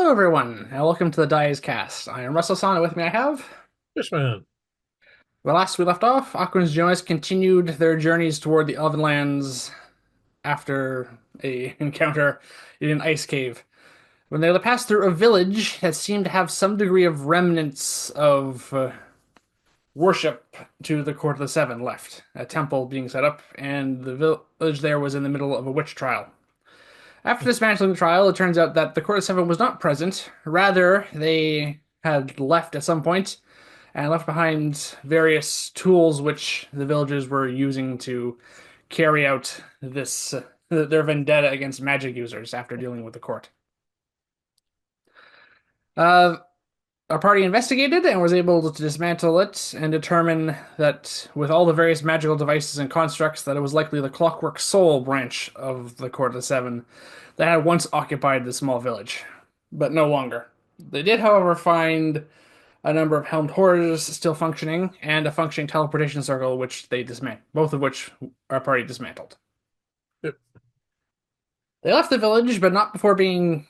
Hello, everyone, and welcome to the Dice Cast. I am Russell-san, and with me I have... Fishman. Well, last we left off, Aquans and Jonas continued their journeys toward the Elvenlands after a encounter in an ice cave. When they passed through a village that seemed to have some degree of remnants of worship to the Court of the Seven left, a temple being set up, and the village there was in the middle of a witch trial. After dismantling the trial, it turns out that the Court of Seven was not present. Rather, they had left at some point and left behind various tools which the villagers were using to carry out their vendetta against magic users after dealing with the court. Uh, our party investigated and was able to dismantle it and determine that with all the various magical devices and constructs that it was likely the Clockwork Soul branch of the Court of the Seven that had once occupied the small village, but no longer. They did, however, find a number of helmed horrors still functioning and a functioning teleportation circle, which they dismantled, both of which our party dismantled. Yep. They left the village, but not before being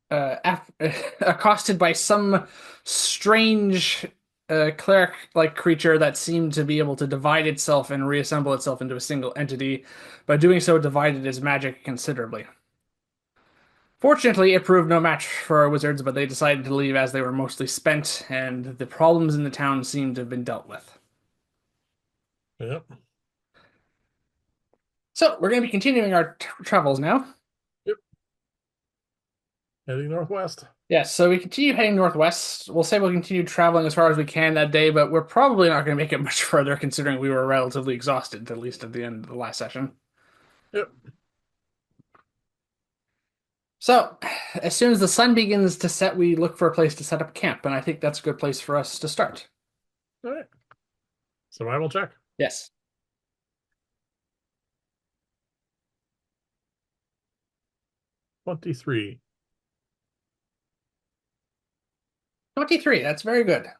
accosted by some strange cleric-like creature that seemed to be able to divide itself and reassemble itself into a single entity. By doing so, divided its magic considerably. Fortunately, it proved no match for our wizards, but they decided to leave as they were mostly spent, and the problems in the town seemed to have been dealt with. Yep. So, we're going to be continuing our travels now. Yep. Heading northwest. Yes, so we continue heading northwest. We'll say we'll continue traveling as far as we can that day, but we're probably not going to make it much further considering we were relatively exhausted, at least at the end of the last session. Yep. So, as soon as the sun begins to set, we look for a place to set up camp, and I think that's a good place for us to start. All right. Survival check. Yes. 23. 23, that's very good. All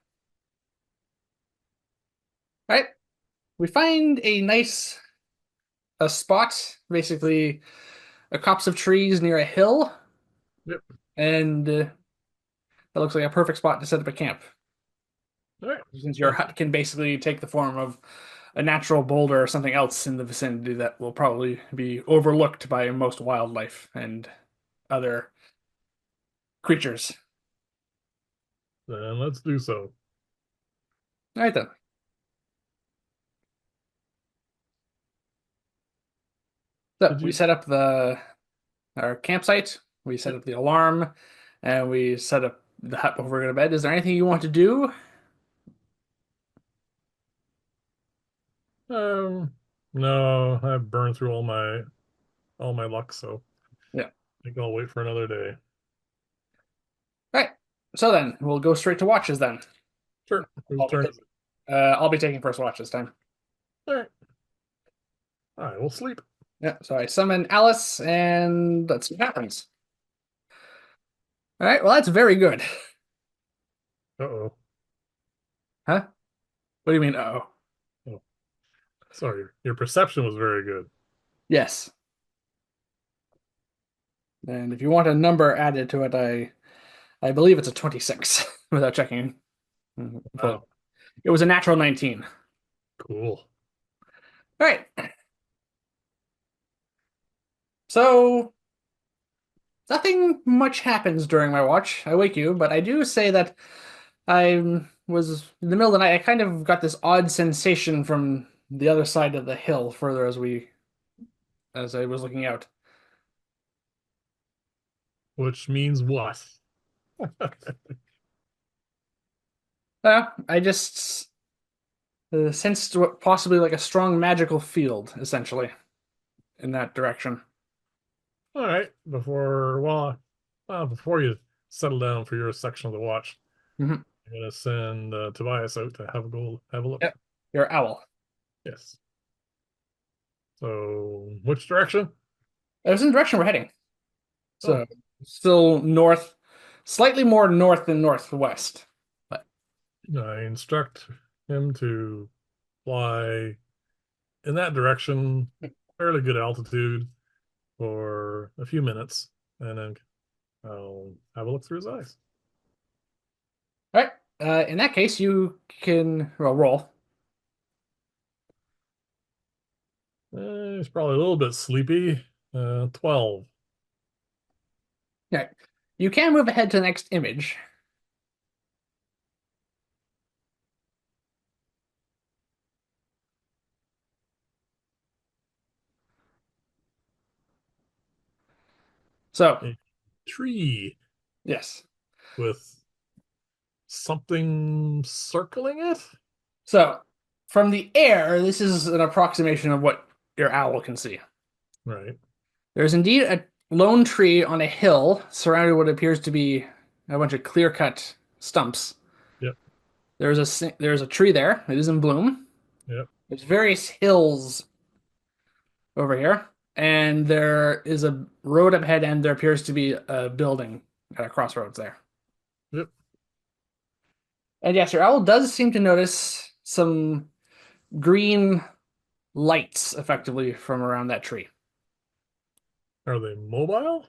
right. We find a spot, basically a copse of trees near a hill, Yep. and that looks like a perfect spot to set up a camp. All right. Since your That's hut can basically take the form of a natural boulder or something else in the vicinity that will probably be overlooked by most wildlife and other creatures. then let's do so. All right then. So Did we you set up the our campsite. We set yep. up the alarm, and we set up the hut before we go to bed. Is there anything you want to do? No, I've burned through all my luck, so Yeah. I think I'll wait for another day. All right. So then we'll go straight to watches then. Sure. Whose I'll be, turn ta- is it? I'll be taking first watch this time. All right. I will sleep. Yeah. So I summon Alice, and let's see what happens. All right. Well, that's very good. Uh-oh. Huh? What do you mean? Oh, Oh, sorry. Your perception was very good. yes. And if you want a number added to it, I believe it's a 26 without checking. But Wow. it was a natural 19. Cool. All right. So nothing much happens during my watch. I wake you, but I do say that I was in the middle of the night. I kind of got this odd sensation from the other side of the hill, further as I was looking out. Which means what? I just sensed what possibly like a strong magical field, essentially, in that direction. All right. Before you settle down for your section of the watch, Hmm. I'm gonna send Tobias out to have a look. Yep, your owl. Yes. So, which direction? It was in the direction we're heading. Oh, So still north, slightly more north than northwest. But I instruct him to fly in that direction, fairly good altitude for a few minutes, and then I'll have a look through his eyes. All right. In that case, you can roll. He's probably a little bit sleepy. 12. All right. You can move ahead to the next image. So, A tree yes. with something circling it? So, from the air, this is an approximation of what your owl can see. Right. There's indeed a lone tree on a hill surrounded with what appears to be a bunch of clear-cut stumps. Yep. There's a tree there. It is in bloom. Yep. There's various hills over here, and there is a road up ahead, and there appears to be a building at a crossroads there. Yep. And yes, your owl does seem to notice some green lights effectively from around that tree. Are they mobile?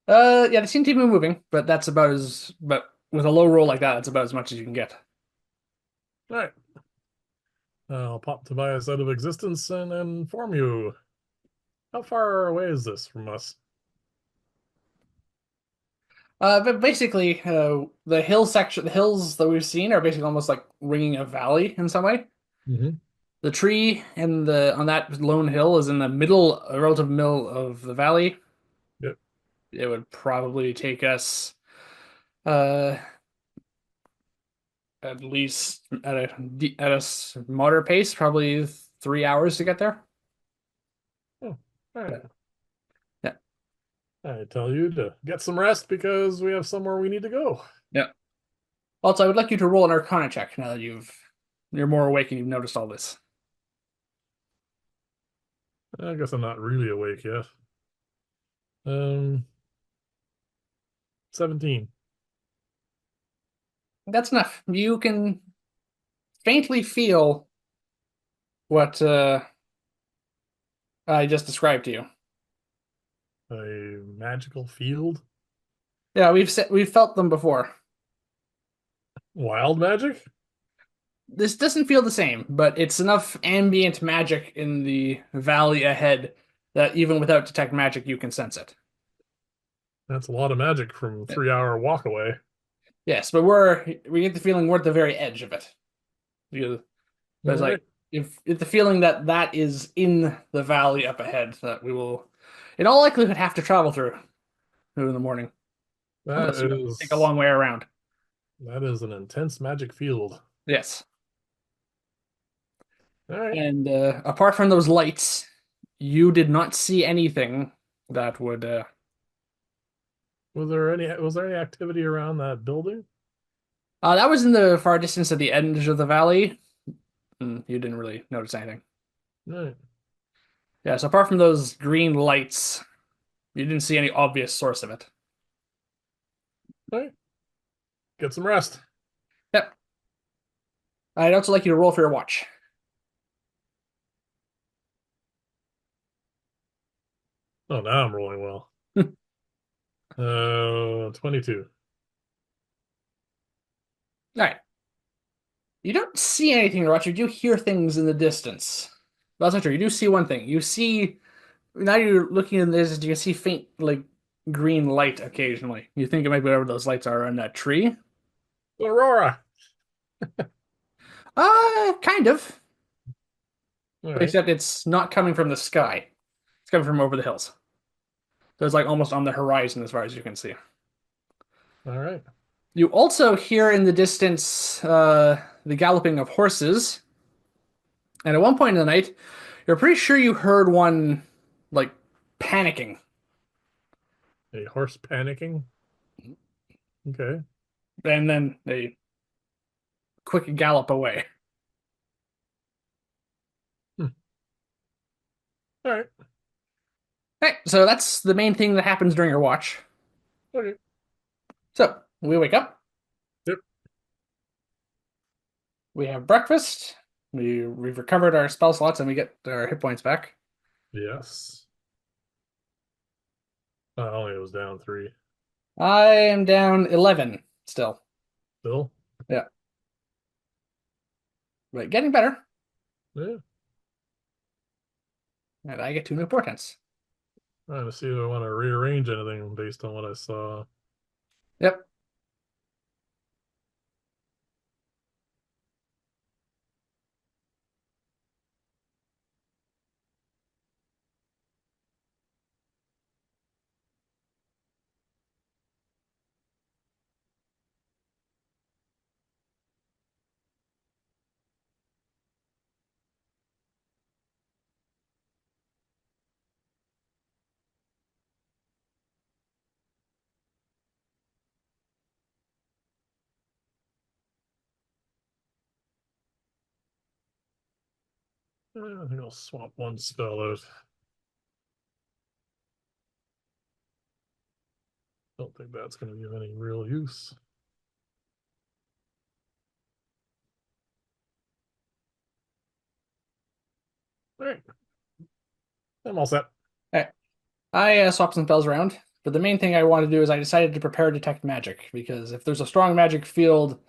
Yeah, they seem to be moving, but but with a low roll like that, that's about as much as you can get. All right. I'll pop Tobias out of existence and inform you. How far away is this from us? But basically, the hills that we've seen are basically almost like ringing a valley in some way. Mm-hmm. The tree and the on that lone hill is in the middle, a relative middle of the valley. Yep. It would probably take us uh at least moderate pace, probably 3 hours to get there. Oh, all right. Yeah. Yeah. I tell you to get some rest because we have somewhere we need to go. Yeah. Also, I would like you to roll an Arcana check now that you're more awake and you've noticed all this. I guess I'm not really awake yet. Um, 17. That's enough. You can faintly feel what I just described to you. A magical field? Yeah, we've felt them before. Wild magic? This doesn't feel the same, but it's enough ambient magic in the valley ahead that even without detect magic, you can sense it. That's a lot of magic from Yeah. 3 hour walk away. Yes, but we get the feeling we're at the very edge of it. You, All there's right. like if the feeling that that is in the valley up ahead that we will, in all likelihood, have to travel through in the morning, That unless you take a is long way around. that is an intense magic field. Yes, All right. and apart from those lights, you did not see anything that would. Was there any activity around that building? That was in the far distance at the edge of the valley. You didn't really notice anything. All right. Yeah, so apart from those green lights, you didn't see any obvious source of it. All right. Get some rest. Yep. I'd also like you to roll for your watch. Oh, now I'm rolling well. 22. All right. You don't see anything to watch. You do hear things in the distance. Well, that's not true. You do see one thing. You see now you're looking in this. You can see faint like green light occasionally. You think it might be whatever those lights are on that tree. Aurora. Kind of. All right. Except it's not coming from the sky. It's coming from over the hills. So it's like almost on the horizon as far as you can see. All right. You also hear in the distance the galloping of horses, and at one point in the night, you're pretty sure you heard one like panicking, A horse panicking. Okay. and then a quick gallop away. Hmm. All right. Okay, so that's the main thing that happens during your watch. Okay. So we wake up, Yep. we have breakfast, we've recovered our spell slots, and we get our hit points back. Yes. only it was down three. I am down 11 still. Still? Yeah, but getting better. Yeah. And I get two new portents. Trying to see if I want to rearrange anything based on what I saw. Yep. I think I'll swap one spell out. Don't think that's going to give any real use. All right, I'm all set. All right. I swapped some spells around, but the main thing I want to do is I decided to prepare detect magic because if there's a strong magic field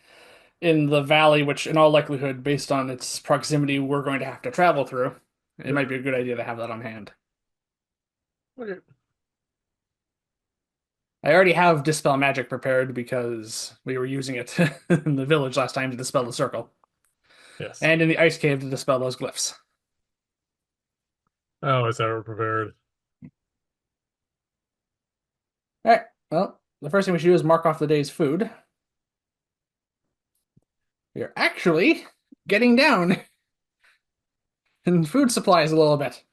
in the valley, which in all likelihood, based on its proximity, we're going to have to travel through, it Yep. might be a good idea to have that on hand. Okay. I already have Dispel Magic prepared because we were using it in the village last time to dispel the circle, Yes. and in the ice cave to dispel those glyphs. I always have it prepared. All right, well, the first thing we should do is mark off the day's food. We are actually getting down in food supplies a little bit.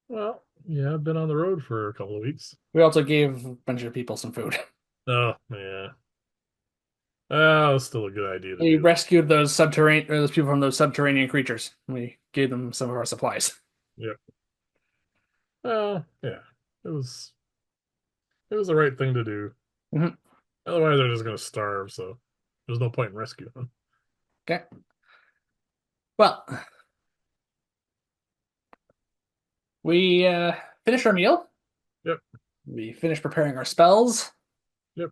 Well, yeah, I've been on the road for a couple of weeks. We also gave a bunch of people some food. Oh, yeah. Oh, it's still a good idea to We do that. rescued those people from those subterranean creatures. We gave them some of our supplies. Yep. Well, yeah. It was it was the right thing to do. Mhm. Otherwise, they're just going to starve. So there's no point in rescuing them. Okay. Well, we finished our meal. Yep. We finished preparing our spells, Yep.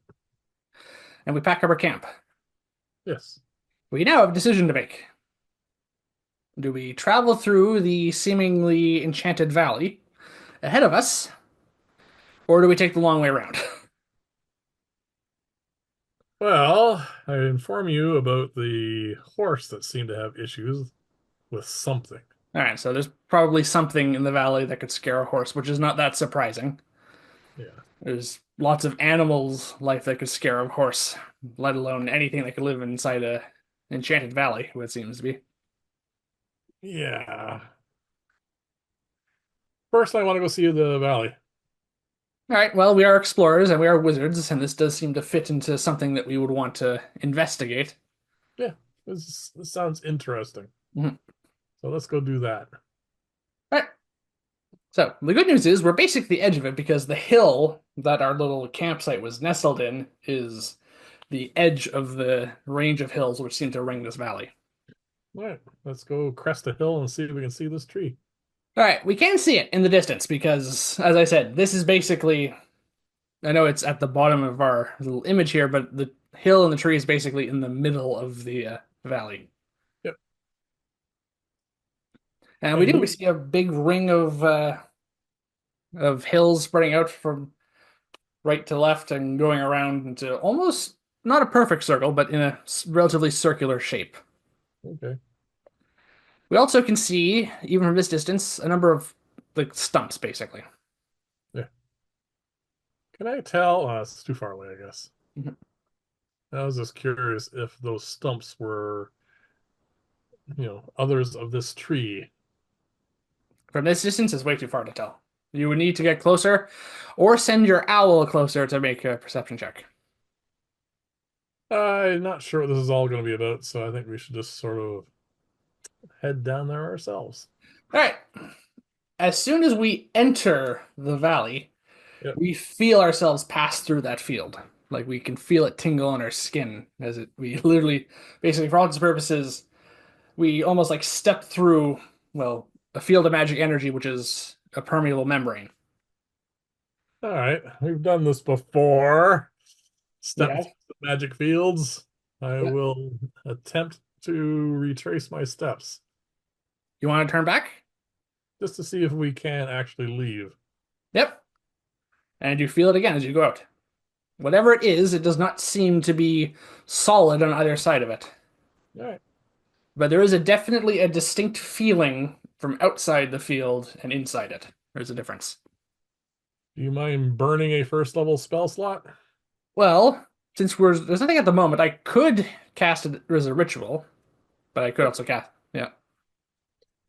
and we pack up our camp. Yes. We now have a decision to make. Do we travel through the seemingly enchanted valley ahead of us, or do we take the long way around? Well, I inform you about the horse that seemed to have issues with something. All right, so there's probably something in the valley that could scare a horse, which is not that surprising. Yeah. There's lots of animals life that could scare a horse, let alone anything that could live inside a enchanted valley, what it seems to be. Yeah. First, I want to go see the valley. All right, well, we are explorers and we are wizards, and this does seem to fit into something that we would want to investigate. Yeah. This sounds interesting. Mhm. So let's go do that. All right, so the good news is we're basically the edge of it because the hill that our little campsite was nestled in is the edge of the range of hills which seem to ring this valley. All right. Let's go crest a hill and see if we can see this tree. All right, we can see it in the distance because, as I said, this is basically, I know it's at the bottom of our little image here, but the hill and the tree is basically in the middle of the valley. Yep. And I we do. see a big ring of hills spreading out from right to left and going around into almost not a perfect circle, but in a relatively circular shape. Okay. We also can see, even from this distance, a number of like stumps, basically. Yeah. Can I tell? It's too far away, I guess. Mhm. I was just curious if those stumps were, others of this tree. From this distance, is way too far to tell. You would need to get closer, or send your owl closer to make a perception check. I'm not sure what this is all going to be about, so I think we should just sort of head down there ourselves. All right. As soon as we enter the valley, Yep. we feel ourselves pass through that field. Like we can feel it tingle on our skin as it. We literally, basically, for all intents and purposes, we almost like step through, well, a field of magic energy, which is a permeable membrane. All right, we've done this before. We Step have. through the magic fields. I Yep. will attempt to retrace my steps You want to turn back? just to see if we can actually leave. Yep. And you feel it again as you go out. Whatever it is, it does not seem to be solid on either side of it. All right. But there is definitely a distinct feeling from outside the field and inside it. There's a difference. Do you mind burning a first level spell slot? Well, since there's nothing at the moment, I could cast it as a ritual, but I could Yep. also cast. Yeah.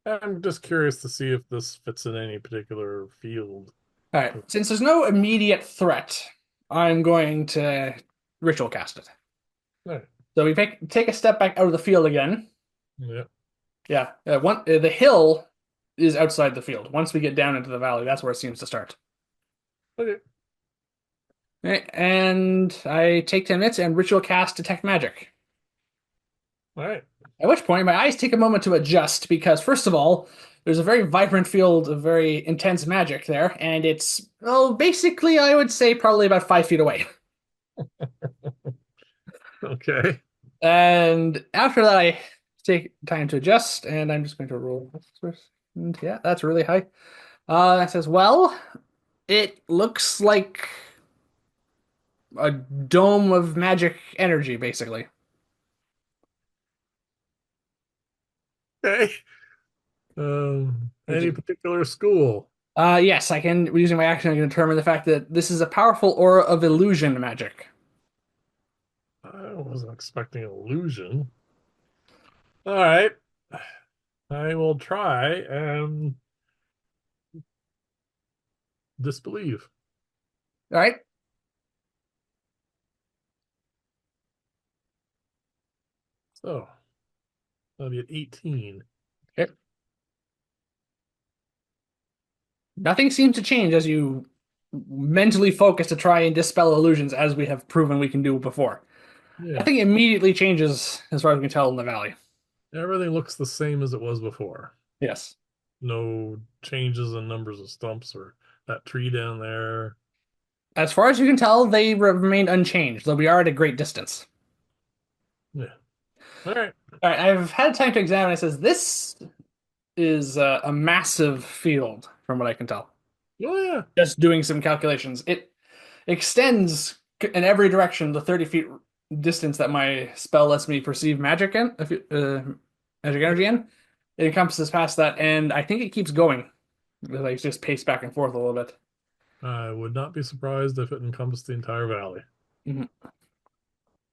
I'm just curious to see if this fits in any particular field. All right. Since there's no immediate threat, I'm going to ritual cast it. All right. So we take a step back out of the field again. Yeah. Yeah. The hill is outside the field. Once we get down into the valley, that's where it seems to start. Okay. Okay, and I take 10 minutes and ritual cast detect magic. All right. At which point, my eyes take a moment to adjust because, first of all, there's a very vibrant field of very intense magic there, and it's, well, basically, I would say probably about 5 feet away. Okay. And after that, I take time to adjust, and I'm just going to roll this first. And yeah, that's really high. It says, well, it looks like a dome of magic energy, basically. Okay. Which Any is, particular school? yes, I can, using my action, I can determine the fact that this is a powerful aura of illusion magic. I wasn't expecting illusion. All right. I will try and disbelieve. All right? So that'll be at 18. Okay. Nothing seems to change as you mentally focus to try and dispel illusions, as we have proven we can do before. Yeah. Nothing immediately changes as far as we can tell in the valley. Everything looks the same as it was before. Yes. No changes in numbers of stumps or that tree down there. As far as you can tell, they remain unchanged, though we are at a great distance. Yeah. All right. All right, I've had time to examine. It says this is a massive field, from what I can tell. Oh, yeah. Just doing some calculations. It extends in every direction the 30 feet distance that my spell lets me perceive magic in, magic energy in. It encompasses past that, and I think it keeps going. Like just pace back and forth a little bit. I would not be surprised if it encompassed the entire valley. Mhm.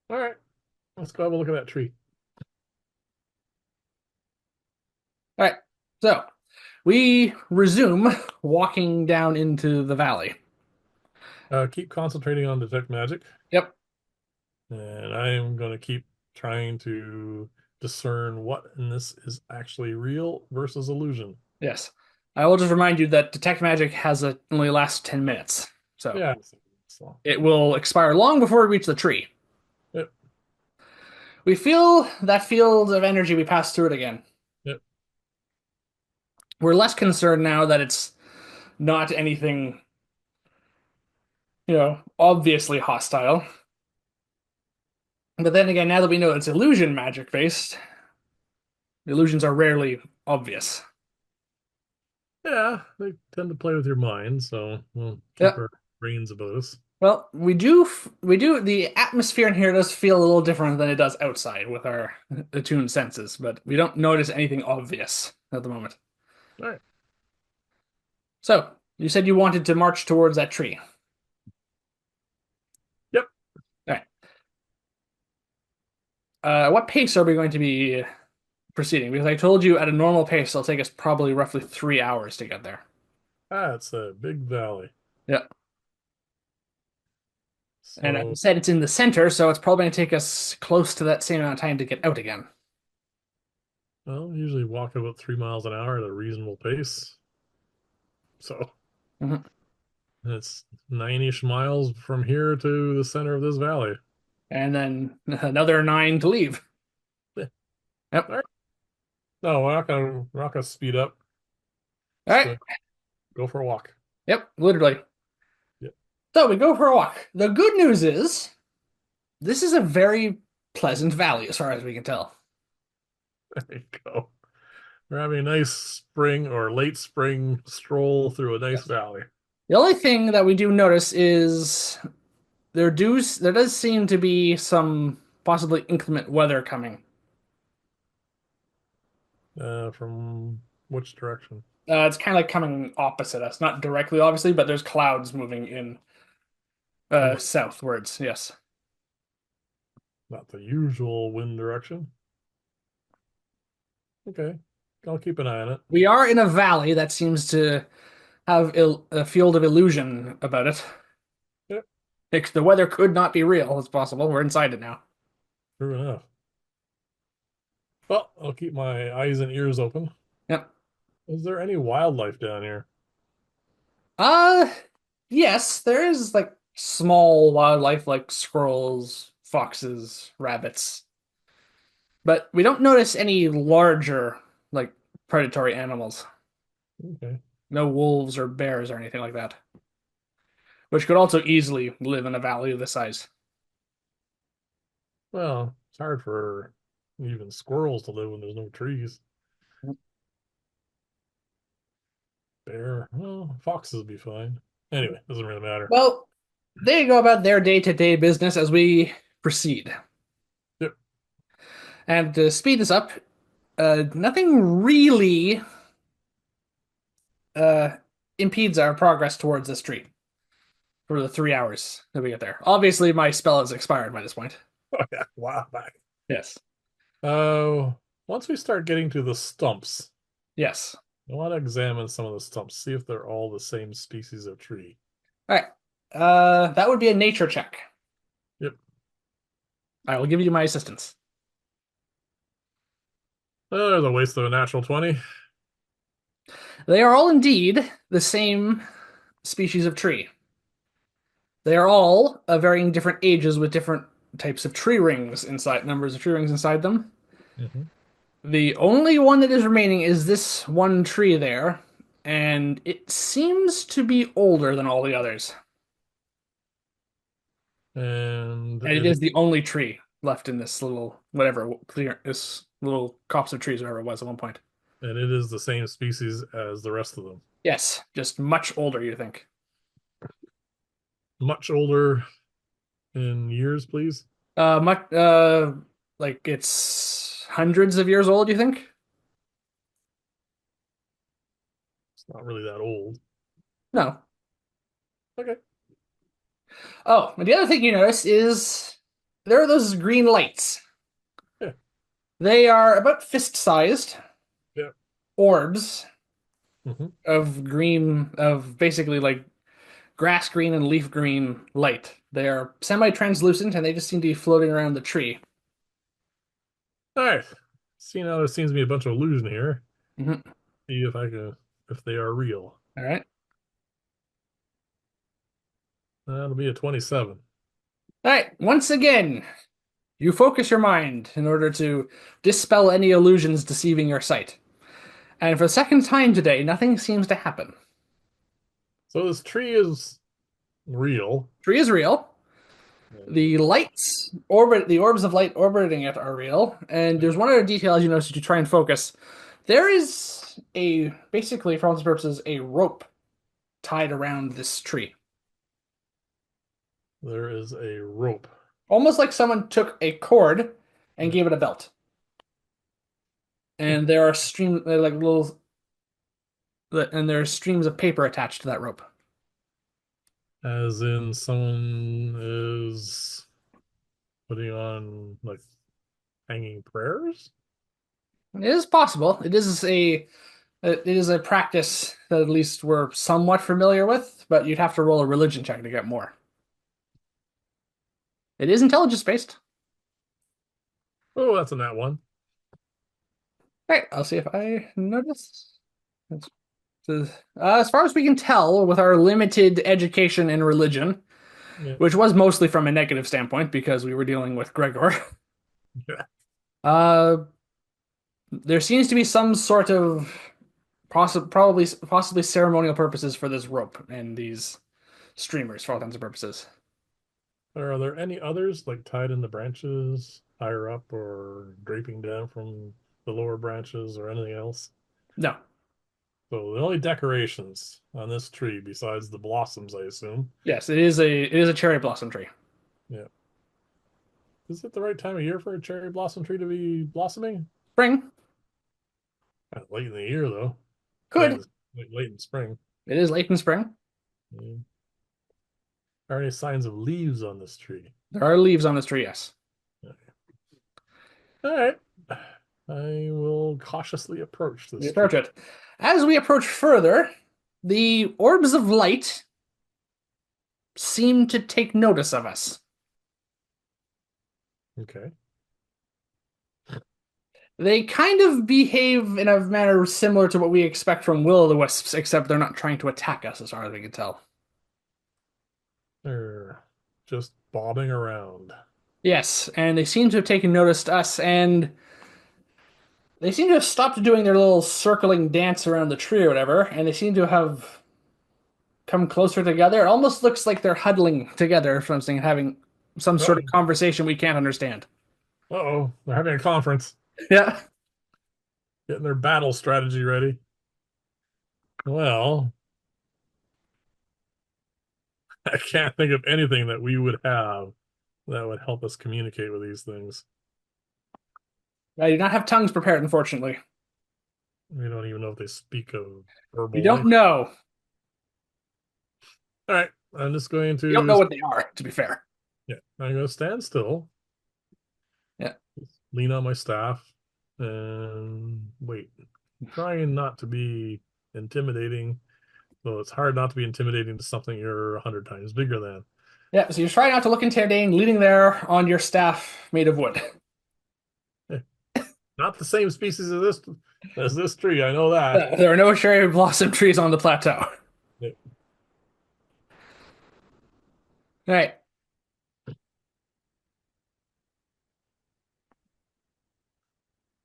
All right. Let's go have a look at that tree. All right, so we resume walking down into the valley. Keep concentrating on detect magic, Yep, and I am going to keep trying to discern what in this is actually real versus illusion. yes. I will just remind you that detect magic has only lasts 10 minutes, so Yeah. So, it will expire long before we reach the tree. yep. We feel that field of energy. We pass through it again. Yep. We're less concerned now that it's not anything, obviously hostile. But then again, now that we know it's illusion magic based, illusions are rarely obvious. Yeah, they tend to play with your mind, so we'll keep Yeah. our brains about us. Well, we do. The atmosphere in here does feel a little different than it does outside with our attuned senses, but we don't notice anything obvious at the moment. All right. So, you said you wanted to march towards that tree. Yep. All right. What pace are we going to be proceeding? Because I told you at a normal pace, it'll take us probably roughly 3 hours to get there. Ah, it's a big valley. Yeah. And I So, said it's in the center, so it's probably going to take us close to that same amount of time to get out again. well, usually walk about 3 miles an hour at a reasonable pace. So Mhm. it's 9-ish miles from here to the center of this valley. And then another 9 to leave. Yeah. Yep. All right. No, we're not gonna speed up. All Just right. go for a walk. Yep. Literally. Yeah. So we go for a walk. The good news is this is a very pleasant valley as far as we can tell. There you go. We're having a nice spring or late spring stroll through a nice Yes. valley. The only thing that we do notice is there does seem to be some possibly inclement weather coming. From which direction? It's kind of like coming opposite us, not directly, obviously, but there's clouds moving in Oof, southwards. Yes, not the usual wind direction. Okay, I'll keep an eye on it. we are in a valley that seems to have a field of illusion about it. Yep, The weather could not be real. It's possible. We're inside it now. true enough. Well, I'll keep my eyes and ears open. Yep. Is there any wildlife down here? Uh, yes, there is like small wildlife like squirrels, foxes, rabbits, but we don't notice any larger like predatory animals. Okay. No wolves or bears or anything like that, which could also easily live in a valley of this size. Well, it's hard for even squirrels to live when there's no trees. Bear, well, foxes would be fine. Anyway, doesn't really matter. Well, they go about their day-to-day business as we proceed. Yep. And to speed this up, nothing really uh, impedes our progress towards this tree for the 3 hours that we get there. Obviously, my spell has expired by this point. Oh yeah, wow. Back. Yes. Once we start getting to the stumps, Yes. I want to examine some of the stumps, see if they're all the same species of tree. All right. That would be a nature check. Yep. I will give you my assistance. There's a waste of a natural 20. They are all indeed the same species of tree. They are all of varying different ages with different types of tree rings inside, numbers of tree rings inside them. Mm-hmm. The only one that is remaining is this one tree there, and it seems to be older than all the others. And And it it is the only tree left in this little whatever clear this little copse of trees, whatever it was at one point. and it is the same species as the rest of them. Yes, just much older, you think. Much older in years, please. Much like it's hundreds of years old, you think? It's not really that old. No. Okay. Oh, and the other thing you notice is there are those green lights. Yeah. They are about fist-sized Yeah. orbs Mm-hmm. of green, of basically like grass green and leaf green light. They are semi-translucent and they just seem to be floating around the tree. All right. See now there seems to be a bunch of illusion here. Mhm. See if I can if they are real. All right. That'll be a 27. All right. Once again, you focus your mind in order to dispel any illusions deceiving your sight. And for the second time today, nothing seems to happen. So this tree is real. Tree is real. And The lights orbit, the orbs of light orbiting it are real. And there's one other detail as you notice to try and focus. There is basically, for all intents and purposes, a rope tied around this tree. there is a rope. Almost like someone took a cord and Yeah. gave it a belt. And there are like little, and there are streams of paper attached to that rope. As in someone is putting on like hanging prayers. It is possible. It is a practice that at least we're somewhat familiar with, but you'd have to roll a religion check to get more. It is intelligence based. Oh, that's a nat one. Right, I'll see if I notice. As far as we can tell, with our limited education in religion, Yeah. which was mostly from a negative standpoint because we were dealing with Gregor, Yeah. uh, there seems to be some sort of possibly ceremonial purposes for this rope and these streamers for all intents and purposes. Are there any others like tied in the branches higher up or draping down from the lower branches or anything else? No. So the only decorations on this tree besides the blossoms, I assume. Yes, it is a cherry blossom tree. Yeah. Is it the right time of year for a cherry blossom tree to be blossoming? Spring Kind of late in the year though. Late could. in, late in spring. It is late in spring. Yeah. Are any signs of leaves on this tree? There are leaves on this tree, yes. Yeah. All right. I will cautiously approach We this tree. approach it. As we approach further, the orbs of light seem to take notice of us. Okay. They kind of behave in a manner similar to what we expect from will-o'-the-wisps, except they're not trying to attack us, as far as we can tell. They're just bobbing around. Yes, and they seem to have taken notice to us, and they seem to have stopped doing their little circling dance around the tree or whatever, and they seem to have come closer together. It almost looks like they're huddling together or something, having some sort of Uh-oh. conversation we can't understand. Uh-oh. They're having a conference, Yeah. getting their battle strategy ready. Well, I can't think of anything that we would have that would help us communicate with these things. I do not have tongues prepared, unfortunately. We don't even know if they speak of We verbal don't life. know. All right. I'm just going We don't to, know what they are, to be fair. yeah, I'm going to stand still, Yeah. lean on my staff, and wait. Trying not to be intimidating, though it's hard not to be intimidating to something you're 100 times bigger than. Yeah, so you try not to look intimidating, leaning there on your staff made of wood. Eh, Not the same species as this tree, I know that. There are no cherry blossom trees on the plateau. Yeah. All right.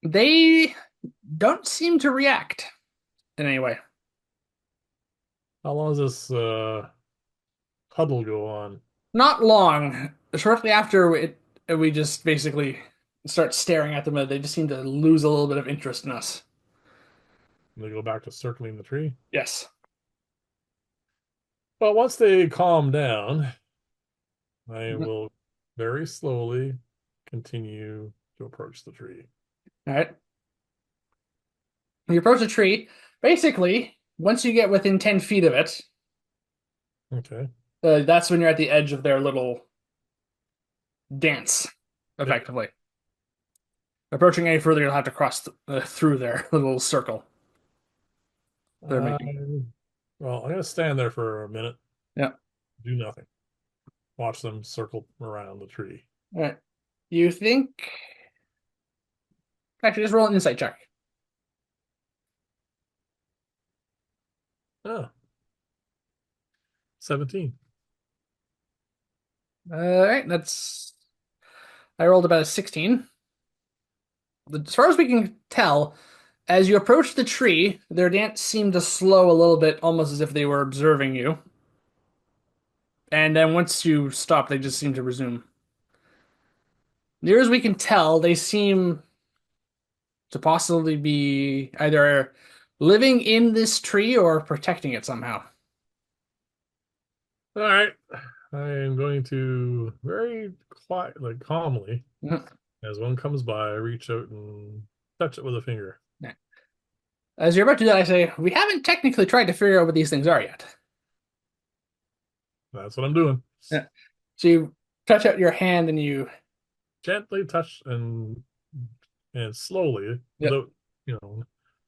They don't seem to react in any way. How long does this huddle go on? Not long. Shortly after we just basically start staring at them, they just seem to lose a little bit of interest in us. They go back to circling the tree. Yes. Well, once they calm down, I Mhm. will very slowly continue to approach the tree. All right. When you approach the tree, basically, once you get within 10 feet of it, Okay. that's when you're at the edge of their little dance, Yep. effectively. Approaching any further, you'll have to cross through their little circle they're Uh, making. well, I'm going to stand there for a minute, Yeah. do nothing, watch them circle around the tree. All right. You think? Actually, just roll an insight check. Oh, 17. All right. I rolled about a 16. As far as we can tell, as you approach the tree, their dance seemed to slow a little bit, almost as if they were observing you. And then once you stop, they just seem to resume. Near as we can tell, they seem to possibly be either living in this tree or protecting it somehow. All right. I am going to very quiet, like calmly, Mhm. as one comes by, reach out and touch it with a finger. As you're about to do that, I say, we haven't technically tried to figure out what these things are yet. That's what I'm doing. Yeah. So you touch out your hand and you, Gently touch and slowly, yeah, without, you know,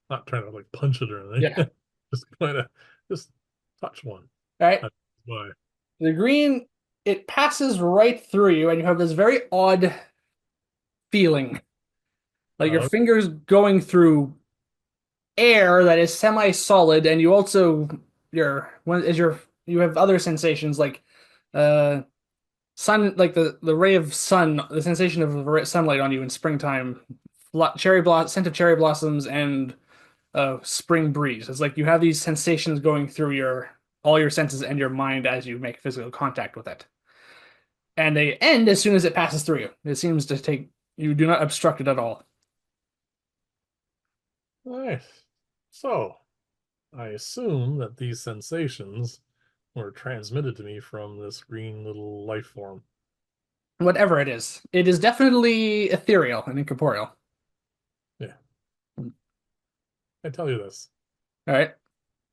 not trying to like punch it or yeah. anything. Just kind of just touch one. All right. That's why. The green, it passes right through you, and you have this very odd feeling, like your Uh, fingers going through air that is semi-solid, and you also you have other sensations like uh sun, like the ray of sun, the sensation of sunlight on you in springtime, scent of cherry blossoms, and spring breeze. It's like you have these sensations going through your all your senses and your mind as you make physical contact with it. And they end as soon as it passes through you. It seems to take you do not obstruct it at all. Nice. So, I assume that these sensations were transmitted to me from this green little life form. Whatever it is definitely ethereal and incorporeal. Yeah, I tell you this. All right.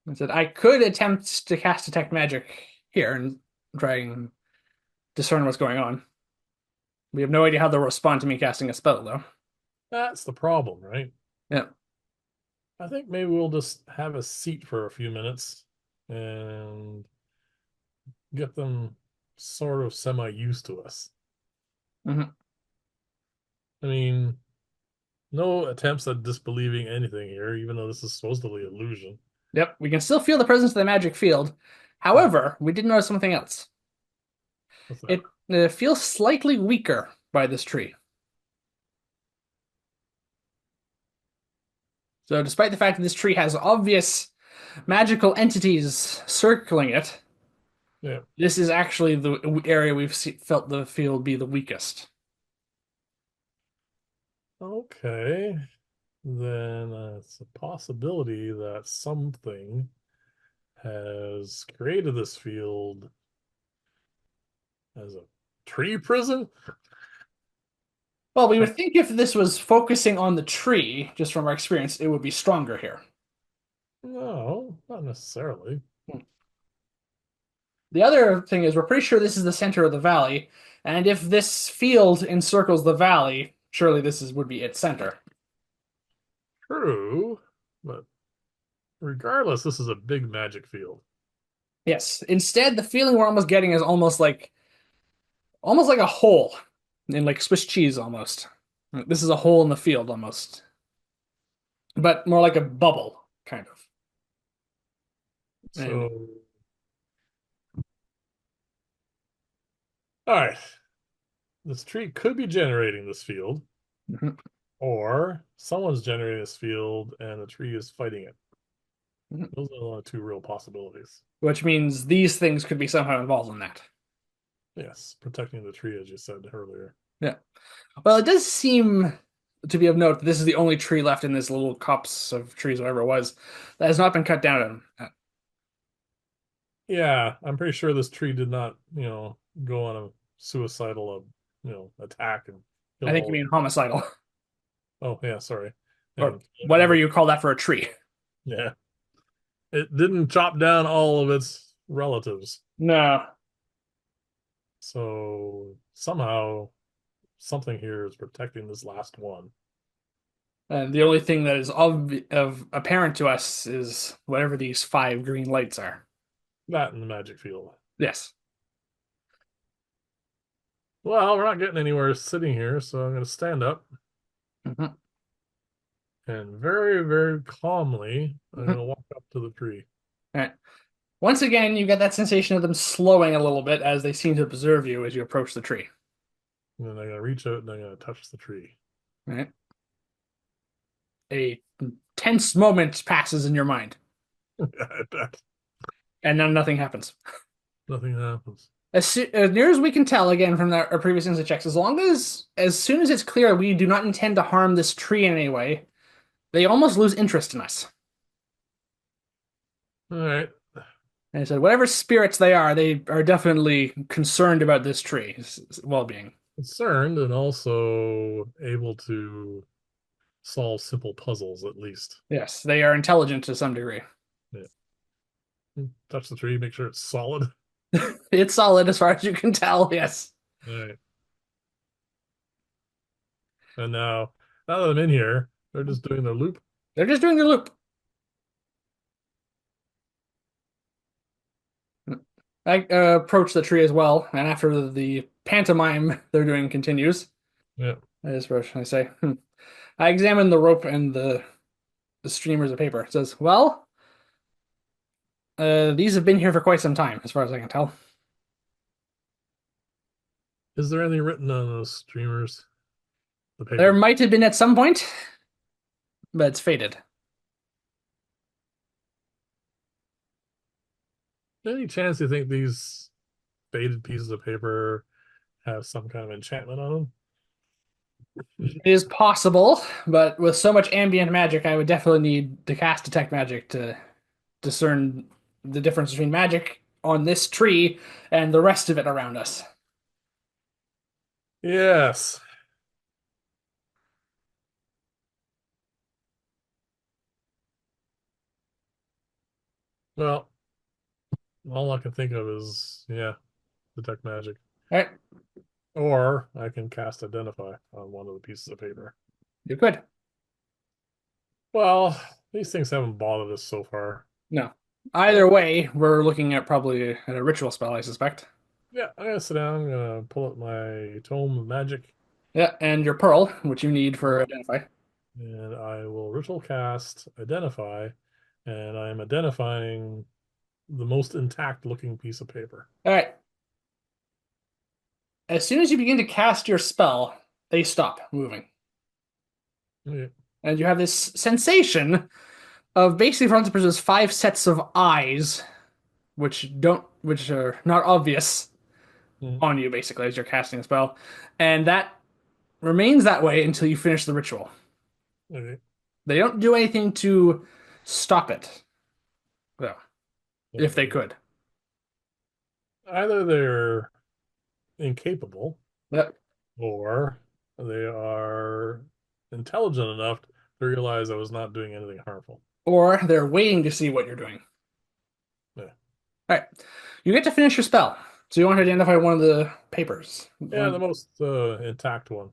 I said I could attempt to cast detect magic here and try and discern what's going on. We have no idea how they'll respond to me casting a spell, though. That's the problem, right? Yeah. I think maybe we'll just have a seat for a few minutes and get them sort of semi used to us. Hmm. I mean, no attempts at disbelieving anything here, even though this is supposedly illusion. Yep. We can still feel the presence of the magic field. Yeah, However, we did notice something else. what's that? It feels slightly weaker by this tree. So, despite the fact that this tree has obvious magical entities circling it, Yeah. this is actually the area felt the field be the weakest. Okay. Then it's a possibility that something has created this field as a tree prison? Well, we Uh, would think if this was focusing on the tree, just from our experience, it would be stronger here. No, not necessarily. The other thing is, we're pretty sure this is the center of the valley, and if this field encircles the valley, surely would be its center. True, but regardless, this is a big magic field. Yes. Instead, the feeling we're almost getting is almost like a hole in like Swiss cheese almost. This is a hole in the field almost, but more like a bubble kind of. And So, all right, this tree could be generating this field, mhm, or someone's generating this field and the tree is fighting it. mhm. Those are the only two real possibilities. Which means these things could be somehow involved in that. Yes, protecting the tree, as you said earlier. Yeah. Well, it does seem to be of note that this is the only tree left in this little copse of trees, whatever it was, that has not been cut down. Yeah, I'm pretty sure this tree did not, go on a suicidal, attack and I kill think you all. mean homicidal, Oh, yeah, sorry. or And whatever you call that for a tree. yeah, it didn't chop down all of its relatives. No. So somehow something here is protecting this last one. And the only thing that is of apparent to us is whatever these five green lights are. That in the magic field. Yes. Well, we're not getting anywhere sitting here, so I'm going to stand up Mhm. and very, very calmly, I'm going Mhm. to walk up to the tree. All right. Once again, you get that sensation of them slowing a little bit as they seem to observe you as you approach the tree. And then I'm going to reach out and I'm going to touch the tree. All right. A tense moment passes in your mind, I bet and then nothing happens. nothing happens. As near as we can tell, again from our previous insight checks, as soon as it's clear we do not intend to harm this tree in any way, they almost lose interest in us. All right. And I said, whatever spirits they are definitely concerned about this tree's well-being. Concerned and also able to solve simple puzzles at least. Yes, they are intelligent to some degree. Yeah. Touch the tree, make sure it's solid. It's solid as far as you can tell. Yes, All right. And now that I'm in here, they're just doing their loop. they're just doing their loop. I approach the tree as well, and after the pantomime they're doing continues, Yeah. I just approach and I say, I examine the rope and the streamers of paper. It says, well, these have been here for quite some time, as far as I can tell. Is there anything written on those streamers? The There paper. might have been at some point, but it's faded. Any chance you think these faded pieces of paper have some kind of enchantment on them? It is possible, but with so much ambient magic, I would definitely need to cast detect magic to discern the difference between magic on this tree and the rest of it around us. Yes. Well, all I can think of is, yeah, detect magic. All right, Or I can cast identify on one of the pieces of paper. you're good. Well, these things haven't bothered us so far. No. Oh, Either way, we're looking at probably at a ritual spell, I suspect. yeah, I'm gonna sit down. I'm gonna pull up my tome of magic, Yeah, and your pearl, which you need for well, identify. and I will ritual cast identify, and I am identifying the most intact looking piece of paper. All right. As soon as you begin to cast your spell, they stop moving. Okay. And you have this sensation of basically for there's five sets of eyes, which are not obvious Mhm. on you basically as you're casting a spell. And that remains that way until you finish the ritual. Okay. They don't do anything to stop it, though, if they Okay. could. Either they're incapable Yep. or they are intelligent enough to realize I was not doing anything harmful. Or they're waiting to see what you're doing. Yeah. All right. You get to finish your spell. So you want to identify one of the papers. Yeah, the most intact one.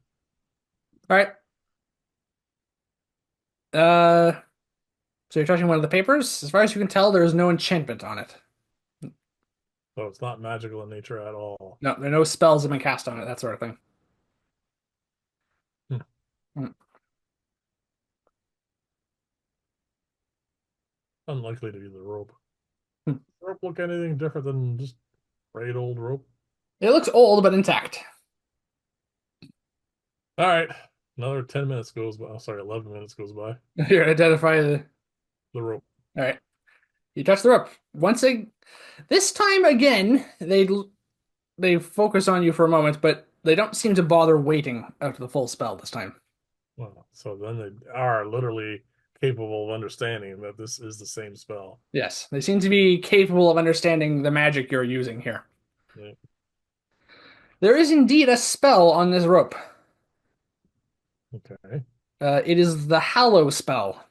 All right. Uh, so you're touching one of the papers. As far as you can tell, there is no enchantment on it. So it's not magical in nature at all. No, there are no spells have been cast on it, that sort of thing. Hmm. Mm. Unlikely to be the rope. Hmm. Rope look anything different than just great old rope? It looks old but intact. All right. Another 10 minutes goes by. Oh, sorry, 11 minutes goes by. You identify the. The rope. All right. You touch the rope. This time again, they focus on you for a moment, but they don't seem to bother waiting out the full spell this time. Well, so then they are literally capable of understanding that this is the same spell. Yes, they seem to be capable of understanding the magic you're using here. Yeah. There is indeed a spell on this rope. Okay. It is the Hallow spell,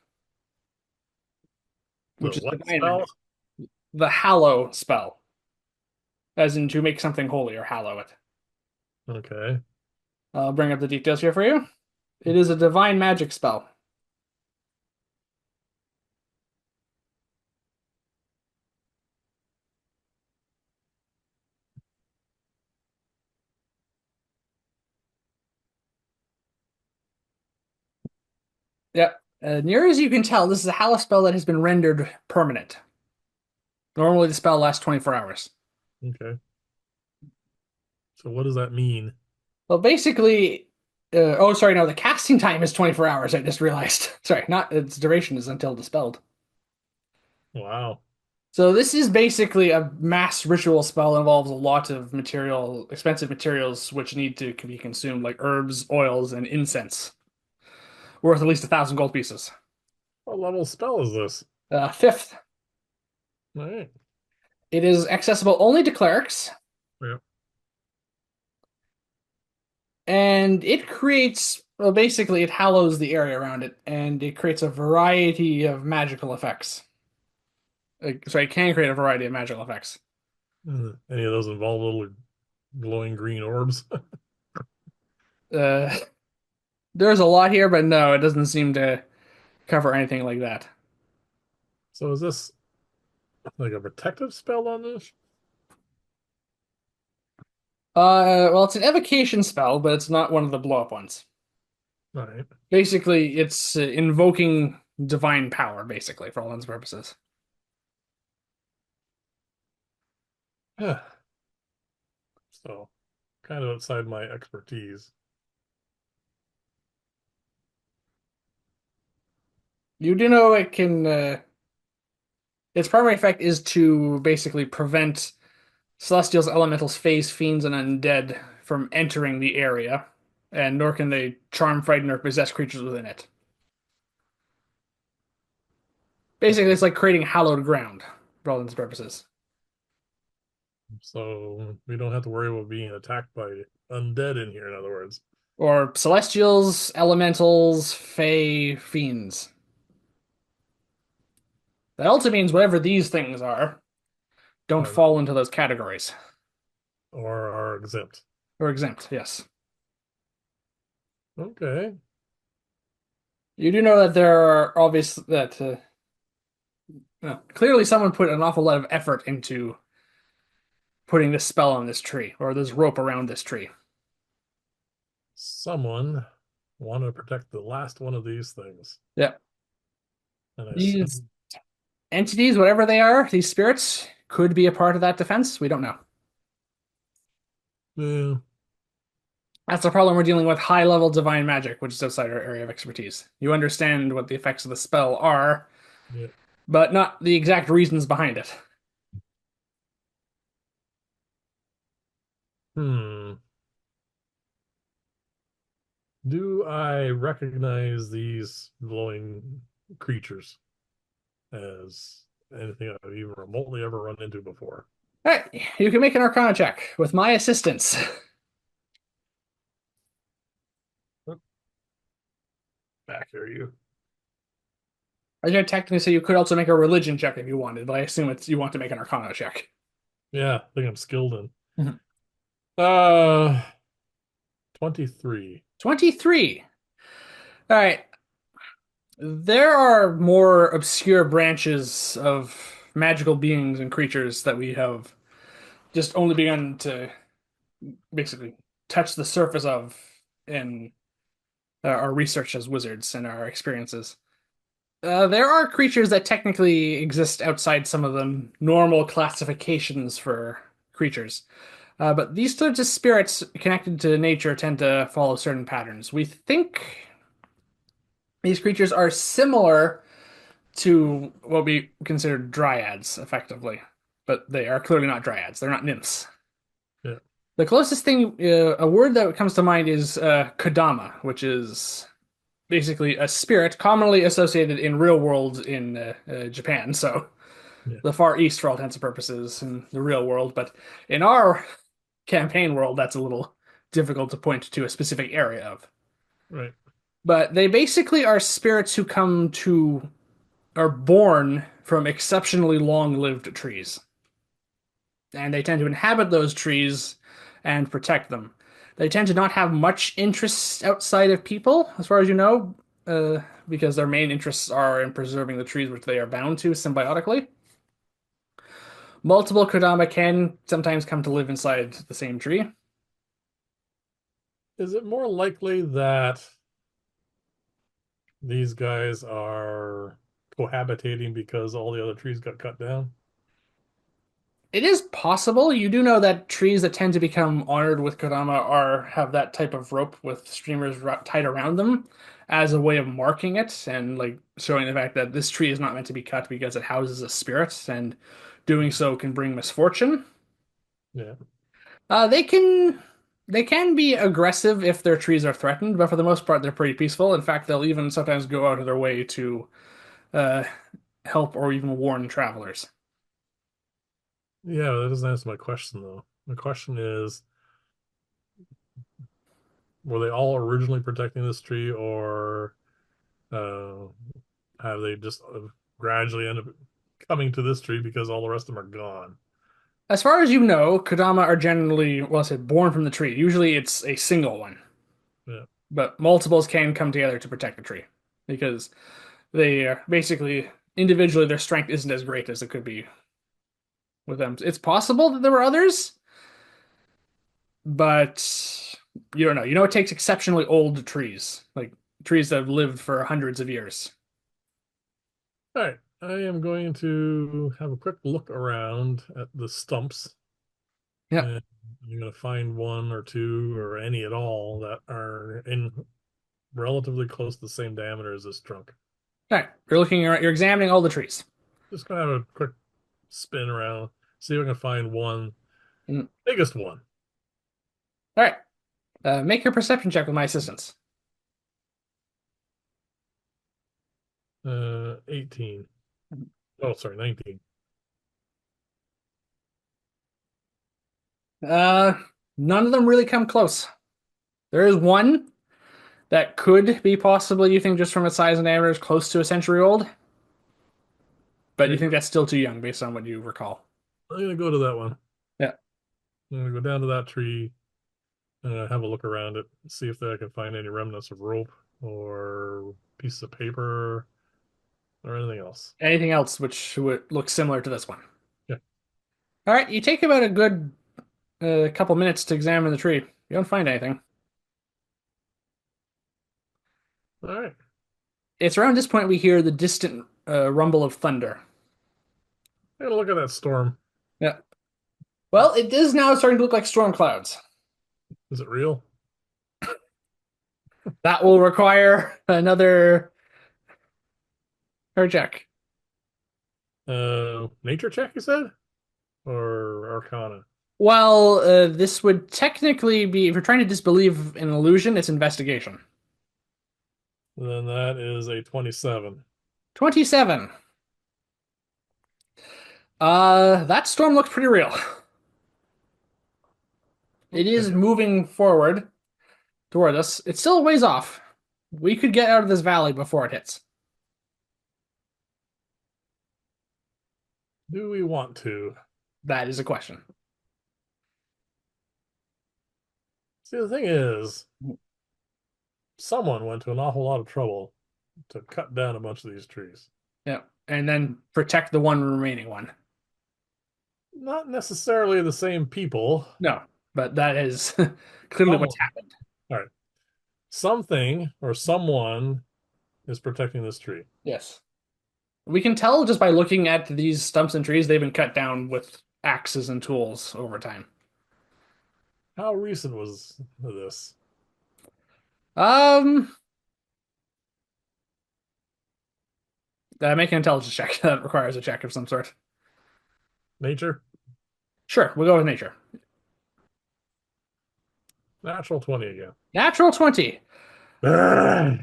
The which is what divine spell? magic. The Hallow spell, as in to make something holy or hallow it. Okay. I'll bring up the details here for you. It is a divine magic spell. Yep. Near as you can tell, this is a Hallow spell that has been rendered permanent. Normally, the spell lasts 24 hours. Okay. So what does that mean? Well, basically, oh, sorry, no, the casting time is 24 hours. I just realized. Sorry, not its duration is until dispelled. Wow. So this is basically a mass ritual spell that involves a lot of expensive materials, which need to be consumed, like herbs, oils, and incense, worth at least 1,000 gold pieces. What level spell is this? Fifth, All right. it is accessible only to clerics, Yeah. and it creates, well, basically, it hallows the area around it, and it creates a variety of magical effects. Sorry, it can create a variety of magical effects. Any of those involve little glowing green orbs? Uh, there's a lot here, but no, it doesn't seem to cover anything like that. So is this like a protective spell on this? Well, it's an evocation spell, but it's not one of the blow up ones. All right. Basically, it's invoking divine power, basically, for all intents and purposes. Yeah. So kind of outside my expertise. You do know it can Its primary effect is to basically prevent Celestials, Elementals, Fays, Fiends, and Undead from entering the area, and nor can they charm, frighten, or possess creatures within it. Basically, it's like creating hallowed ground for all intents and purposes. So we don't have to worry about being attacked by undead in here, in other words. Or Celestials, Elementals, Fey, Fiends. That also means whatever these things are don't Or fall into those categories. or are exempt. Or exempt, yes. Okay. You do know that there are obvious that clearly someone put an awful lot of effort into putting this spell on this tree or this rope around this tree. Someone wanted to protect the last one of these things. Yeah. And I These assume, entities, whatever they are, these spirits, could be a part of that defense. We don't know. yeah, That's the problem. We're dealing with high level divine magic, which is outside our area of expertise. You understand what the effects of the spell are, yeah. but not the exact reasons behind it. Hmm. Do I recognize these glowing creatures as anything I've even remotely ever run into before? All right, you can make an Arcana check with my assistance. Back here, you. I was going to technically say you could also make a religion check if you wanted, but I assume it's you want to make an Arcana check. Yeah, I think I'm skilled in. Mhm. Uh, 23. 23. All right. There are more obscure branches of magical beings and creatures that we have just only begun to basically touch the surface of in our research as wizards and our experiences. There are creatures that technically exist outside some of the normal classifications for creatures. But these sorts of spirits connected to nature tend to follow certain patterns. We think these creatures are similar to what we consider dryads, effectively, but they are clearly not dryads. They're not nymphs. Yeah, The closest thing, a word that comes to mind is Kodama, which is basically a spirit commonly associated in real world in Japan. So yeah, the Far East, for all intents and purposes, in the real world. But in our campaign world, that's a little difficult to point to a specific area of. right. But they basically are spirits who are born from exceptionally long-lived trees, and they tend to inhabit those trees and protect them. They tend to not have much interest outside of people, as far as you know, because their main interests are in preserving the trees which they are bound to symbiotically. Multiple Kodama can sometimes come to live inside the same tree. Is it more likely that these guys are cohabitating because all the other trees got cut down? It is possible. You do know that trees that tend to become honored with Kodama are have that type of rope with streamers tied around them as a way of marking it and like showing the fact that this tree is not meant to be cut because it houses a spirit and doing so can bring misfortune. Yeah, They can be aggressive if their trees are threatened, but for the most part they're pretty peaceful. In fact, they'll even sometimes go out of their way to uh, help or even warn travelers. yeah, that doesn't answer my question though. My question is, were they all originally protecting this tree, or uh, have they just gradually end up coming to this tree because all the rest of them are gone? As far as you know, Kodama are generally, well, I said born from the tree. Usually it's a single one, Yeah, but multiples can come together to protect the tree because they are basically individually their strength isn't as great as it could be with them. It's possible that there were others, but you don't know. You know, it takes exceptionally old trees, like trees that have lived for hundreds of years. all right. I am going to have a quick look around at the stumps, Yep. and I'm going to find one or two or any at all that are in relatively close to the same diameter as this trunk. All right. You're looking around, you're examining all the trees. Just gonna have a quick spin around, see if I can find one, Mm. biggest one. All right. Make your perception check with my assistance. 18. Oh, sorry, 19. Uh, None of them really come close. There is one that could be possibly, you think, just from its size and diameter, is close to a century old, but you Okay, think that's still too young based on what you recall. I'm gonna go to that one. Yeah. I'm gonna go down to that tree and have a look around it, see if I can find any remnants of rope or piece of paper or anything else. Anything else which would look similar to this one? Yeah. All right. You take about a good couple minutes to examine the tree. You don't find anything. All right. It's around this point we hear the distant rumble of thunder. I gotta look at that storm. Yeah. Well, it is now starting to look like storm clouds. Is it real? That will require another check. Nature check, you said? Or Arcana? Well, this would technically be, if you're trying to disbelieve an illusion, it's investigation. Then that is a 27. 27. That storm looks pretty real. It is Okay. moving forward toward us. It's still a ways off. We could get out of this valley before it hits. Do we want to? That is a question. See, the thing is, someone went to an awful lot of trouble to cut down a bunch of these trees. Yeah. And then protect the one remaining one. Not necessarily the same people. No, but that is clearly what's Someone. happened. All right. Something or someone is protecting this tree. Yes. We can tell just by looking at these stumps and trees, they've been cut down with axes and tools over time. How recent was this? Um, Make an intelligence check. That requires a check of some sort. Nature? Sure, we'll go with nature. Natural 20 again. Natural 20. Ah,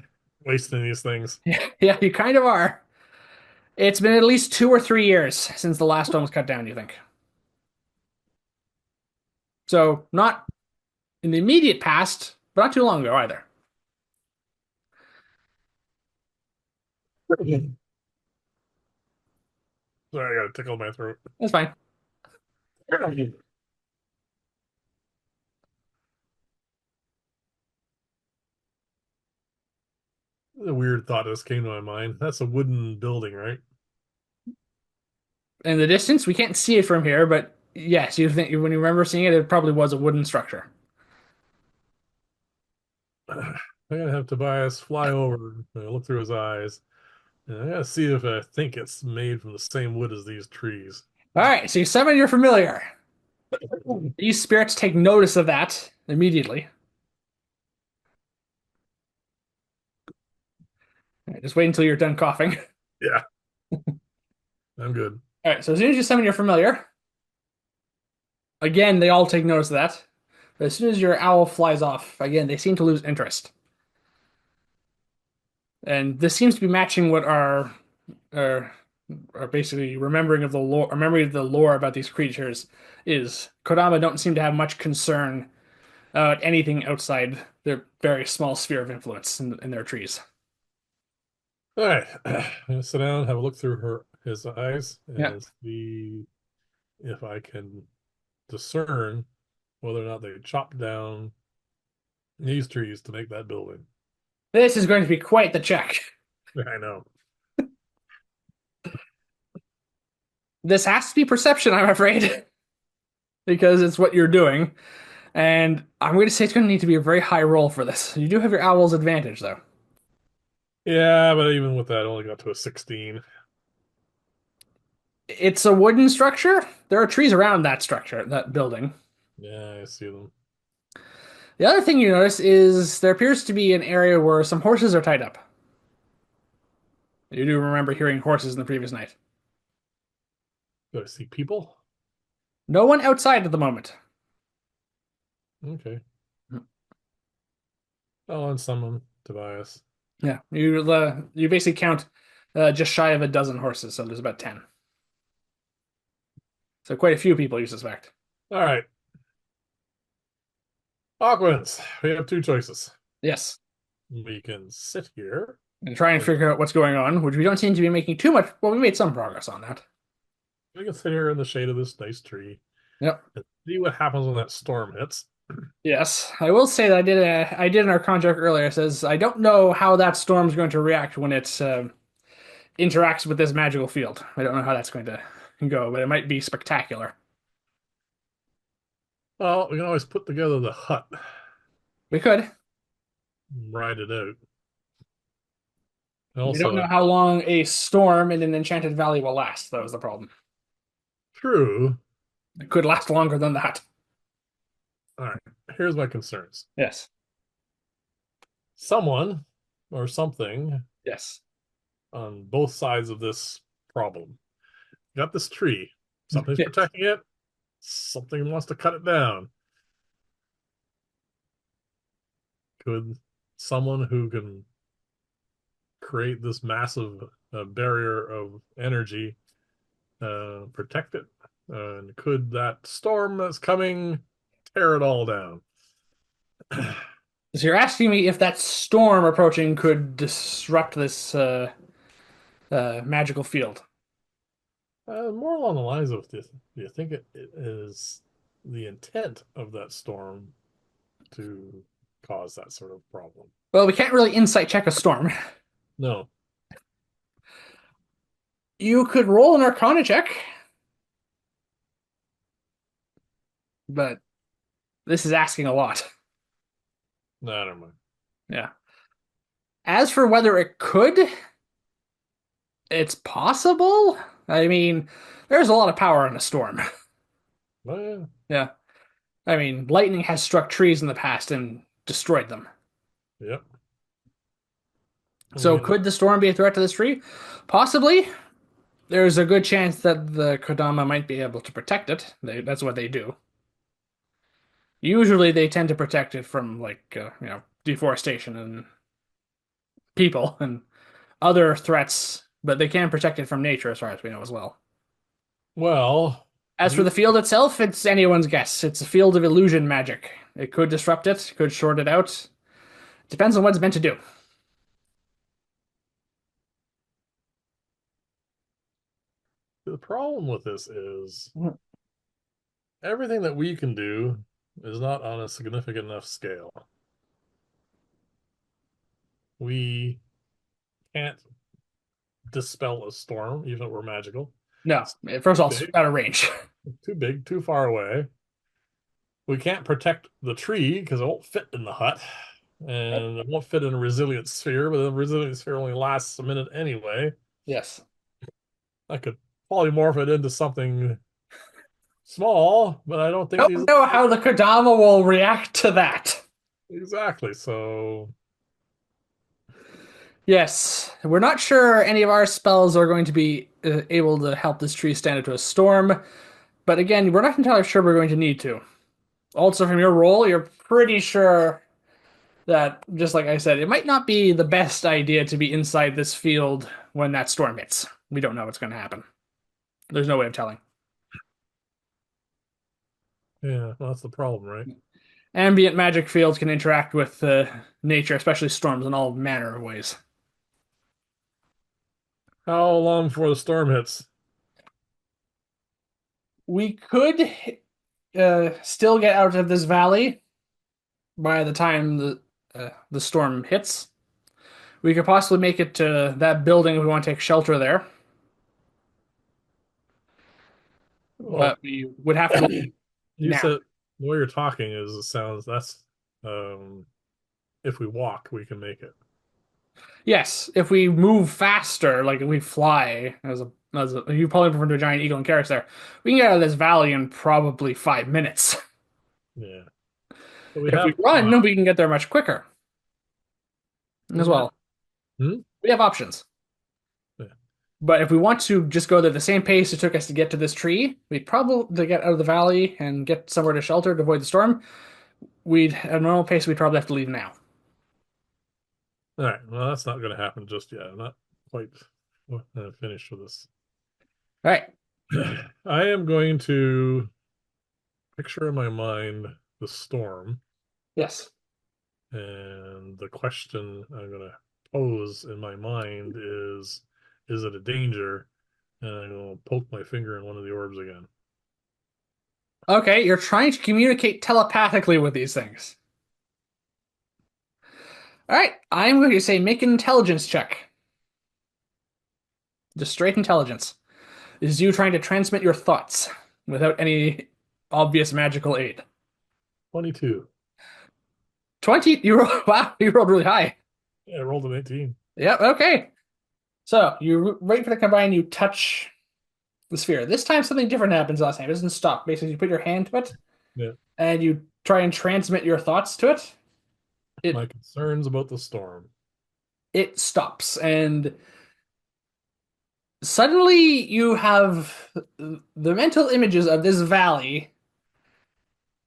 wasting these things. Yeah, you kind of are. It's been at least 2 or 3 years since the last one was cut down, you think? So, not in the immediate past, but not too long ago either. Sorry, I got to tickle my throat. That's fine. A weird thought just came to my mind. That's a wooden building, right? In the distance, we can't see it from here, but yes, you think when you remember seeing it, it probably was a wooden structure. I'm gonna have Tobias fly over and look through his eyes, and I gotta see if I think it's made from the same wood as these trees. All right, so you summon your familiar. These spirits take notice of that immediately. All right, just wait until you're done coughing. Yeah, I'm good. All right, so as soon as you summon your familiar, again, they all take notice of that. But as soon as your owl flies off, again, they seem to lose interest. And this seems to be matching what our, our basically remembering of the lore, or memory of the lore about these creatures is. Kodama don't seem to have much concern about anything outside their very small sphere of influence in their trees. All right, I'm gonna sit down, have a look through his eyes, Yeah. and see if I can discern whether or not they chopped down these trees to make that building. This is going to be quite the check. I know. This has to be perception, I'm afraid, because it's what you're doing. And I'm going to say it's going to need to be a very high roll for this. You do have your owl's advantage, though. Yeah, but even with that, I only got to a 16. It's a wooden structure. There are trees around that structure, that building. Yeah, I see them. The other thing you notice is there appears to be an area where some horses are tied up. You do remember hearing horses in the previous night. Do I see people? No one outside at the moment. Okay. Oh, and someone, Tobias. Yeah, you basically count just shy of a dozen horses, so there's about 10. So quite a few people you suspect. All right. Aquans. We have two choices. Yes, We can sit here and try and and figure out what's going on, which we don't seem to be making too much. Well, we made some progress on that. we can sit here in the shade of this nice tree Yep. and see what happens when that storm hits. Yes, I will say that I did in our contract earlier. It says I don't know how that storm's going to react when it interacts with this magical field. I don't know how that's going to go, but it might be spectacular. Well, we can always put together the hut, We could. ride it out. And We don't also, know how long a storm in an enchanted valley will last. That was the problem. true. It could last longer than that. All right. Here's my concerns. Yes. Someone or something Yes. on both sides of this problem. Got this tree. Something's Yes. protecting it. Something wants to cut it down. Could someone who can create this massive barrier of energy protect it? And could that storm that's coming tear it all down? So you're asking me if that storm approaching could disrupt this magical field. More along the lines of this, do you think it is the intent of that storm to cause that sort of problem? Well, we can't really insight check a storm. No. You could roll an Arcana check, but this is asking a lot. No, never mind. Yeah. As for whether it could, it's possible. I mean, there's a lot of power in a storm. Well, Yeah. I mean, lightning has struck trees in the past and destroyed them. yeah. Yep. I So mean, could the storm be a threat to this tree? Possibly. There's a good chance that the Kodama might be able to protect it. That's what they do. Usually, they tend to protect it from deforestation and people and other threats, but they can protect it from nature, as far as we know as well. well, As for do the field itself, it's anyone's guess. It's a field of illusion magic. It could disrupt it, could short it out. Depends on what it's meant to do. the problem with this is everything that we can do is not on a significant enough scale. We can't dispel a storm, even if we're magical. No, It's first of too all, it's big, out of range. too big, too far away. We can't protect the tree because it won't fit in the hut, and it won't fit in a resilient sphere. But the resilient sphere only lasts a minute anyway. Yes. I could polymorph it into something small, but I don't think these Don't know how the Kodama will react to that. exactly. So Yes, we're not sure any of our spells are going to be able to help this tree stand up to a storm, but again, we're not entirely sure we're going to need to. Also, from your roll, you're pretty sure that, just like I said, it might not be the best idea to be inside this field when that storm hits. We don't know what's going to happen. There's no way of telling. yeah, well, that's the problem, right? Ambient magic fields can interact with nature, especially storms, in all manner of ways. How long before the storm hits? We could still get out of this valley by the time the storm hits. We could possibly make it to that building if we want to take shelter there, but Well, we would have to leave you now. said the way you're talking is it sounds that's um if we walk, we can make it. Yes, if we move faster, like if we fly, you probably prefer to a giant eagle and carrots there, we can get out of this valley in probably 5 minutes. Yeah. But we If we have run, we can get there much quicker as isn't it? well. Hmm? We have options. Yeah. But if we want to just go at the same pace it took us to get to this tree, we'd probably to get out of the valley and get somewhere to shelter to avoid the storm. We'd at a normal pace, we'd probably have to leave now. All right. Well, that's not going to happen just yet. I'm not quite finished with this. All right. I am going to picture in my mind the storm, Yes. and the question I'm going to pose in my mind is it a danger? And I'm going to poke my finger in one of the orbs again. Okay, you're trying to communicate telepathically with these things. All right, I'm going to say make an intelligence check. Just straight intelligence. This is you trying to transmit your thoughts without any obvious magical aid. 22. 20, you rolled, wow, you rolled really high. Yeah, I rolled an 18. Yep, okay. So you wait for the combine, you touch the sphere. This time something different happens last time. It doesn't stop. Basically, you put your hand to it Yeah. and you try and transmit your thoughts to it. My It concerns about the storm. it stops and suddenly you have the mental images of this valley,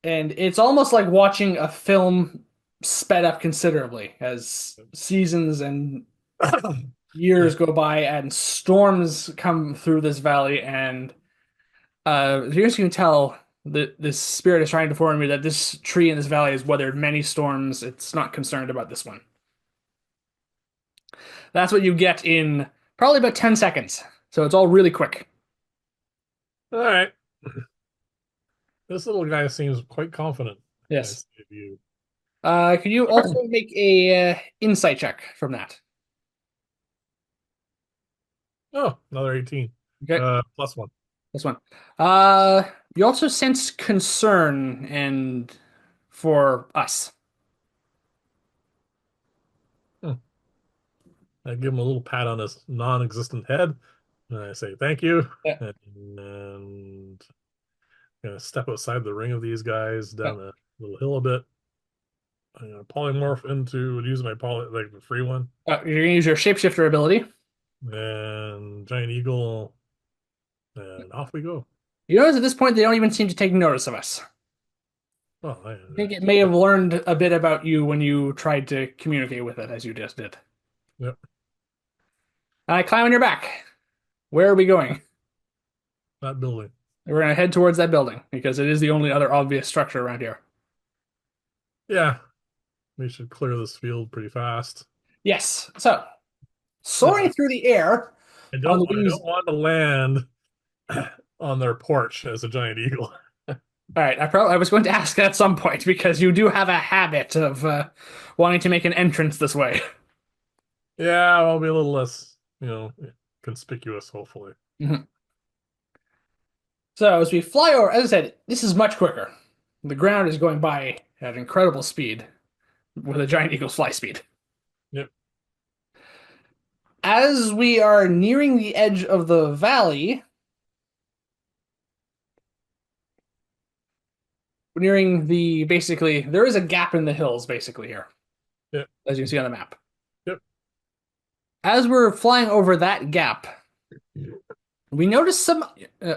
and it's almost like watching a film sped up considerably as seasons and Yeah. years go by and storms come through this valley. And here you can tell that this spirit is trying to inform me that this tree in this valley has weathered many storms. It's not concerned about this one. That's what you get in probably about 10 seconds. So it's all really quick. All right. This little guy seems quite confident. I Yes. say to you. Can you also make a insight check from that? Oh, another 18. Okay, Plus one. this one. You also sense concern and for us. Hmm. I give him a little pat on his non-existent head, and I say thank you, Yeah. and gonna step outside the ring of these guys Yeah. down a little hill a bit. I'm gonna polymorph into use my poly like the free one, You're gonna use your shapeshifter ability. and giant eagle, and off we go. You notice at this point they don't even seem to take notice of us. Well, I think it may have learned a bit about you when you tried to communicate with it, as you just did. yep, I climb on your back. Where are we going? that building. We're gonna head towards that building because it is the only other obvious structure around here. Yeah, we should clear this field pretty fast. Yes. So, soaring I through the air on the I wings. don't want to land on their porch as a giant eagle. All right, I was going to ask at some point because you do have a habit of wanting to make an entrance this way. Yeah, I'll be a little less, conspicuous, hopefully. Mhm. So as we fly over, as I said, this is much quicker. The ground is going by at incredible speed with a giant eagle's fly speed. Yep. As we are nearing the edge of the valley, we're nearing the basically there is a gap in the hills basically here, Yep. as you can see on the map. Yep. As we're flying over that gap, we notice some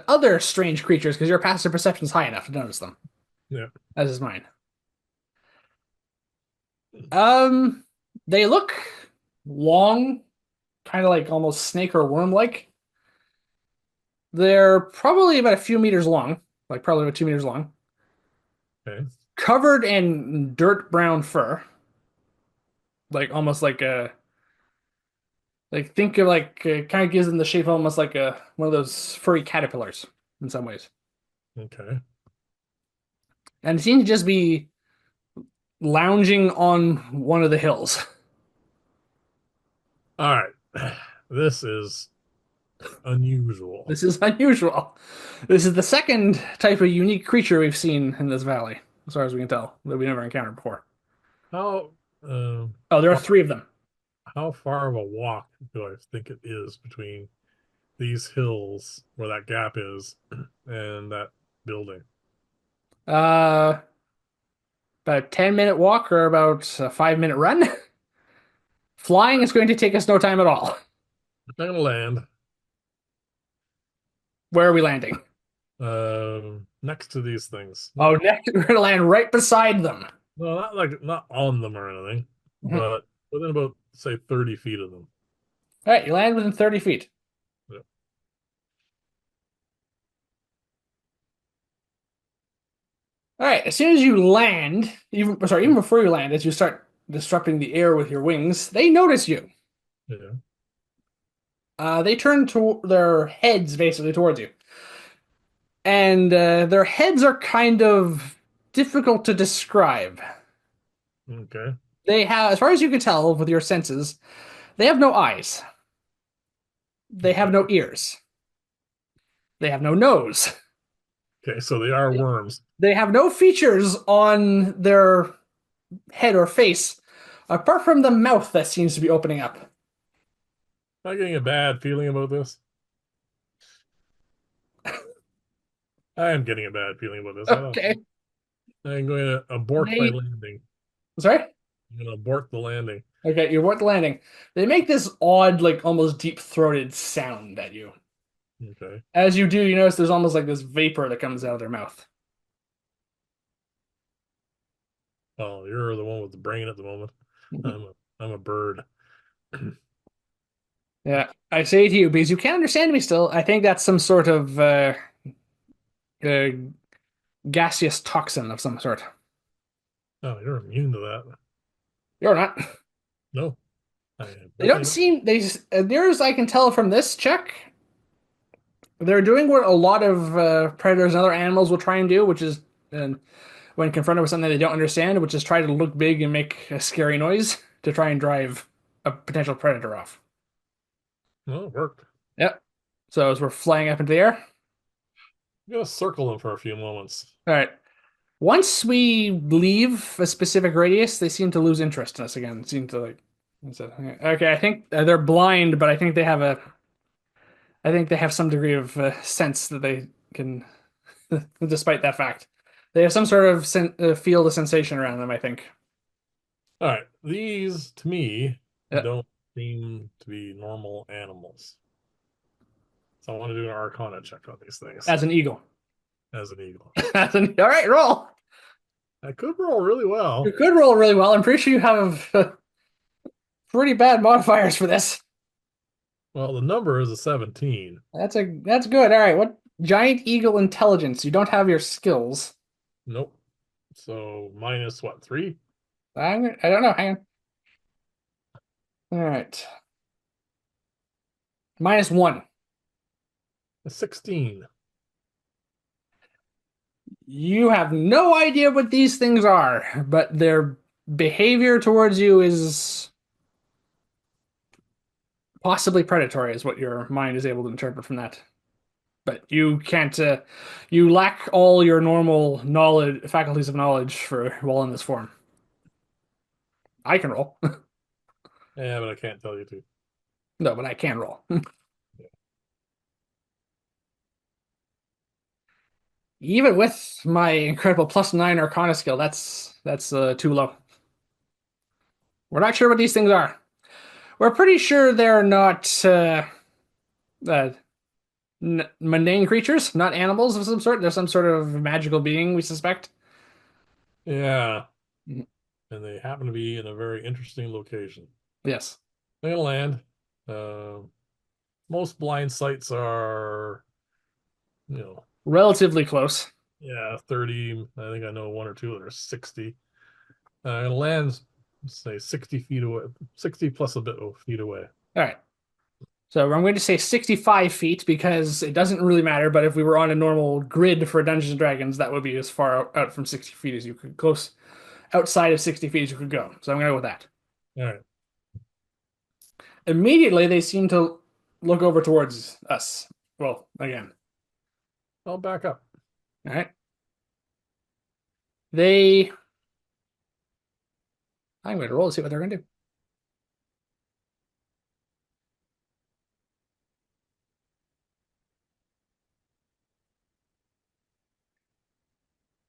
other strange creatures because your passive perception is high enough to notice them, Yep. as is mine. Um, they look long, kind of like almost snake or worm-like. They're probably about a few meters long, like probably about 2 meters long, Okay. covered in dirt brown fur, like almost like a like think of like kind of gives them the shape almost like a one of those furry caterpillars in some ways, Okay. and it seems to just be lounging on one of the hills. All right. This is unusual. This is unusual. This is the second type of unique creature we've seen in this valley, as far as we can tell, that we never encountered before. How uh, Oh, there are far, three of them. how far of a walk do I think it is between these hills where that gap is and that building? Uh, about a 10-minute walk or about a 5-minute run. Flying is going to take us no time at all. I'm gonna land. Where are we landing? Next to these things. Oh, Not next, we're gonna land right beside them. no, not like not on them or anything, Mhm. but within about say 30 feet of them. All right, you land within 30 feet. Yeah. All right, as soon as you land, even before you land, as you start disrupting the air with your wings, they notice you. Yeah. They turn to their heads basically towards you, and their heads are kind of difficult to describe. Okay. They have, as far as you can tell with your senses, they have no eyes. They have Okay. no ears. They have no nose. Okay. So they are worms. They have no features on their head or face, apart from the mouth that seems to be opening up. Am I getting a bad feeling about this? I am getting a bad feeling about this. I don't. Okay. I'm going to abort my They, landing. sorry? I'm going to abort the landing. Okay, you weren't landing. They make this odd, like almost deep-throated sound at you. Okay. As you do, you notice there's almost like this vapor that comes out of their mouth. Oh, you're the one with the brain at the moment. Mhm. I'm a bird. Yeah, I say to you because you can't understand me still. I think that's some sort of uh, gaseous toxin of some sort. Oh, you're immune to that. You're not. No, I am They don't definitely not. seem they near as I can tell from this check, they're doing what a lot of predators and other animals will try and do, which is when confronted with something they don't understand, which is try to look big and make a scary noise to try and drive a potential predator off. Well, it worked. Yep. So as we're flying up into the air, I'm gonna circle them for a few moments. all right. Once we leave a specific radius, they seem to lose interest in us again. Seem to like. Okay, I think they're blind, but I think they have some degree of sense that they can, despite that fact, they have some sort of field of sensation around them. I think. All right, these to me Yeah, don't seem to be normal animals. So I want to do an Arcana check on these things as an eagle. as an eagle. All right, roll. I could roll really You well. could roll really well. I'm pretty sure you have pretty bad modifiers for this. Well, the number is a 17. That's good. All right, what giant eagle intelligence? You don't have your skills. Nope. So minus what, 3? I don't know. Hang on. All right, -1. A 16. You have no idea what these things are, but their behavior towards you is possibly predatory, is what your mind is able to interpret from that. But you can't. You lack all your normal knowledge, faculties of knowledge for while in this form. I can roll. Yeah, but I can't tell you to. No, but I can roll. Yeah. Even with my incredible +9 Arcana skill, that's too low. We're not sure what these things are. We're pretty sure they're not uh, mundane creatures, not animals of some sort. They're some sort of magical being, we suspect. Yeah, Mhm. and they happen to be in a very interesting location. Yes, I'm gonna land. Uh, most blind sites are, you know, relatively close. yeah, 30. I think I know one or two that are 60. I'm gonna land, say 60 feet away, 60 plus a bit of feet away. All right. So I'm going to say 65 feet because it doesn't really matter. But if we were on a normal grid for Dungeons and Dragons, that would be as far out from 60 feet as you could, close outside of 60 feet as you could go. So I'm going to go with that. All right, Immediately, they seem to look over towards us. Well, again. I'll back up. All right. They. I'm going to roll to see what they're going to do.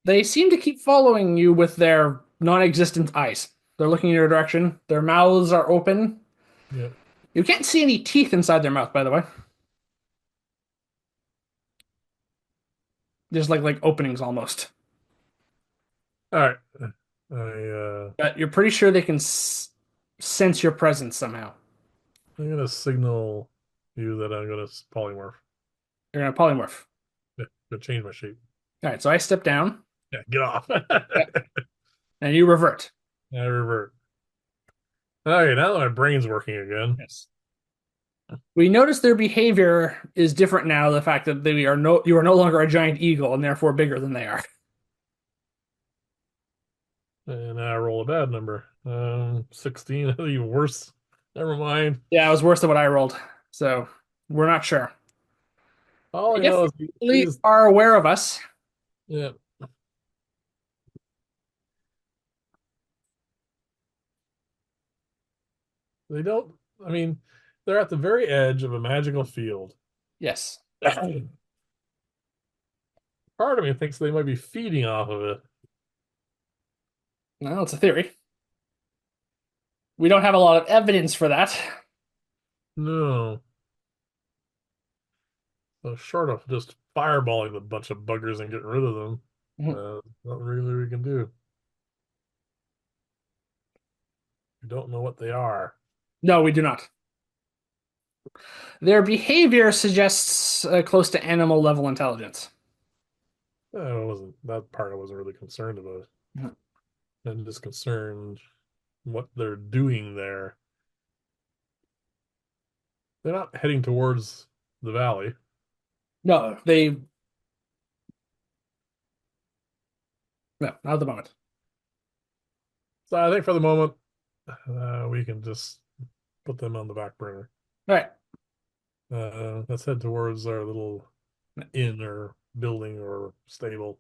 They seem to keep following you with their non-existent eyes. They're looking in your direction. Their mouths are open. Yeah. You can't see any teeth inside their mouth, by the way. Just like openings almost. All right. I But you're pretty sure they can sense your presence somehow. I'm gonna signal you that I'm gonna polymorph. You're gonna polymorph. Yeah, gonna change my shape. All right, so I step down. Yeah, get off. Yeah. And you revert. I revert. Okay, now that my brain's working again. Yes. We notice their behavior is different now. The fact that you are no longer a giant eagle and therefore bigger than they are. And I roll a bad number. 16, even worse. Never mind. Yeah, it was worse than what I rolled. So we're not sure. All They I know is definitely these, are aware of us. yeah, they don't, I mean, they're at the very edge of a magical field. Yes. Part of me thinks they might be feeding off of it. No, it's a theory. We don't have a lot of evidence for that. No. So short of just fireballing the bunch of buggers and getting rid of them, Mhm. nothing really we can do. We don't know what they are. No, we do not. Their behavior suggests close to animal level intelligence. I wasn't that part I wasn't really concerned about. Mhm. I'm just concerned what they're doing there. They're not heading towards the valley. No, they no, not at the moment. So I think for the moment, we can just put them on the back burner. All right. Let's head towards our little inn or building or stable.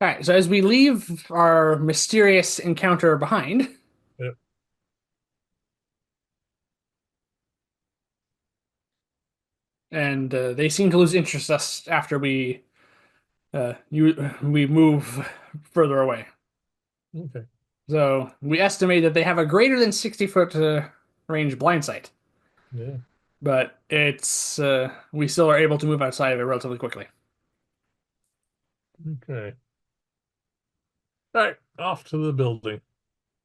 All right. So as we leave our mysterious encounter behind, Yep. and they seem to lose interest in us after we move further away. Okay. So we estimate that they have a greater than 60-foot range blind sight, Yeah. but it's we still are able to move outside of it relatively quickly. Okay. All right. Off to the building.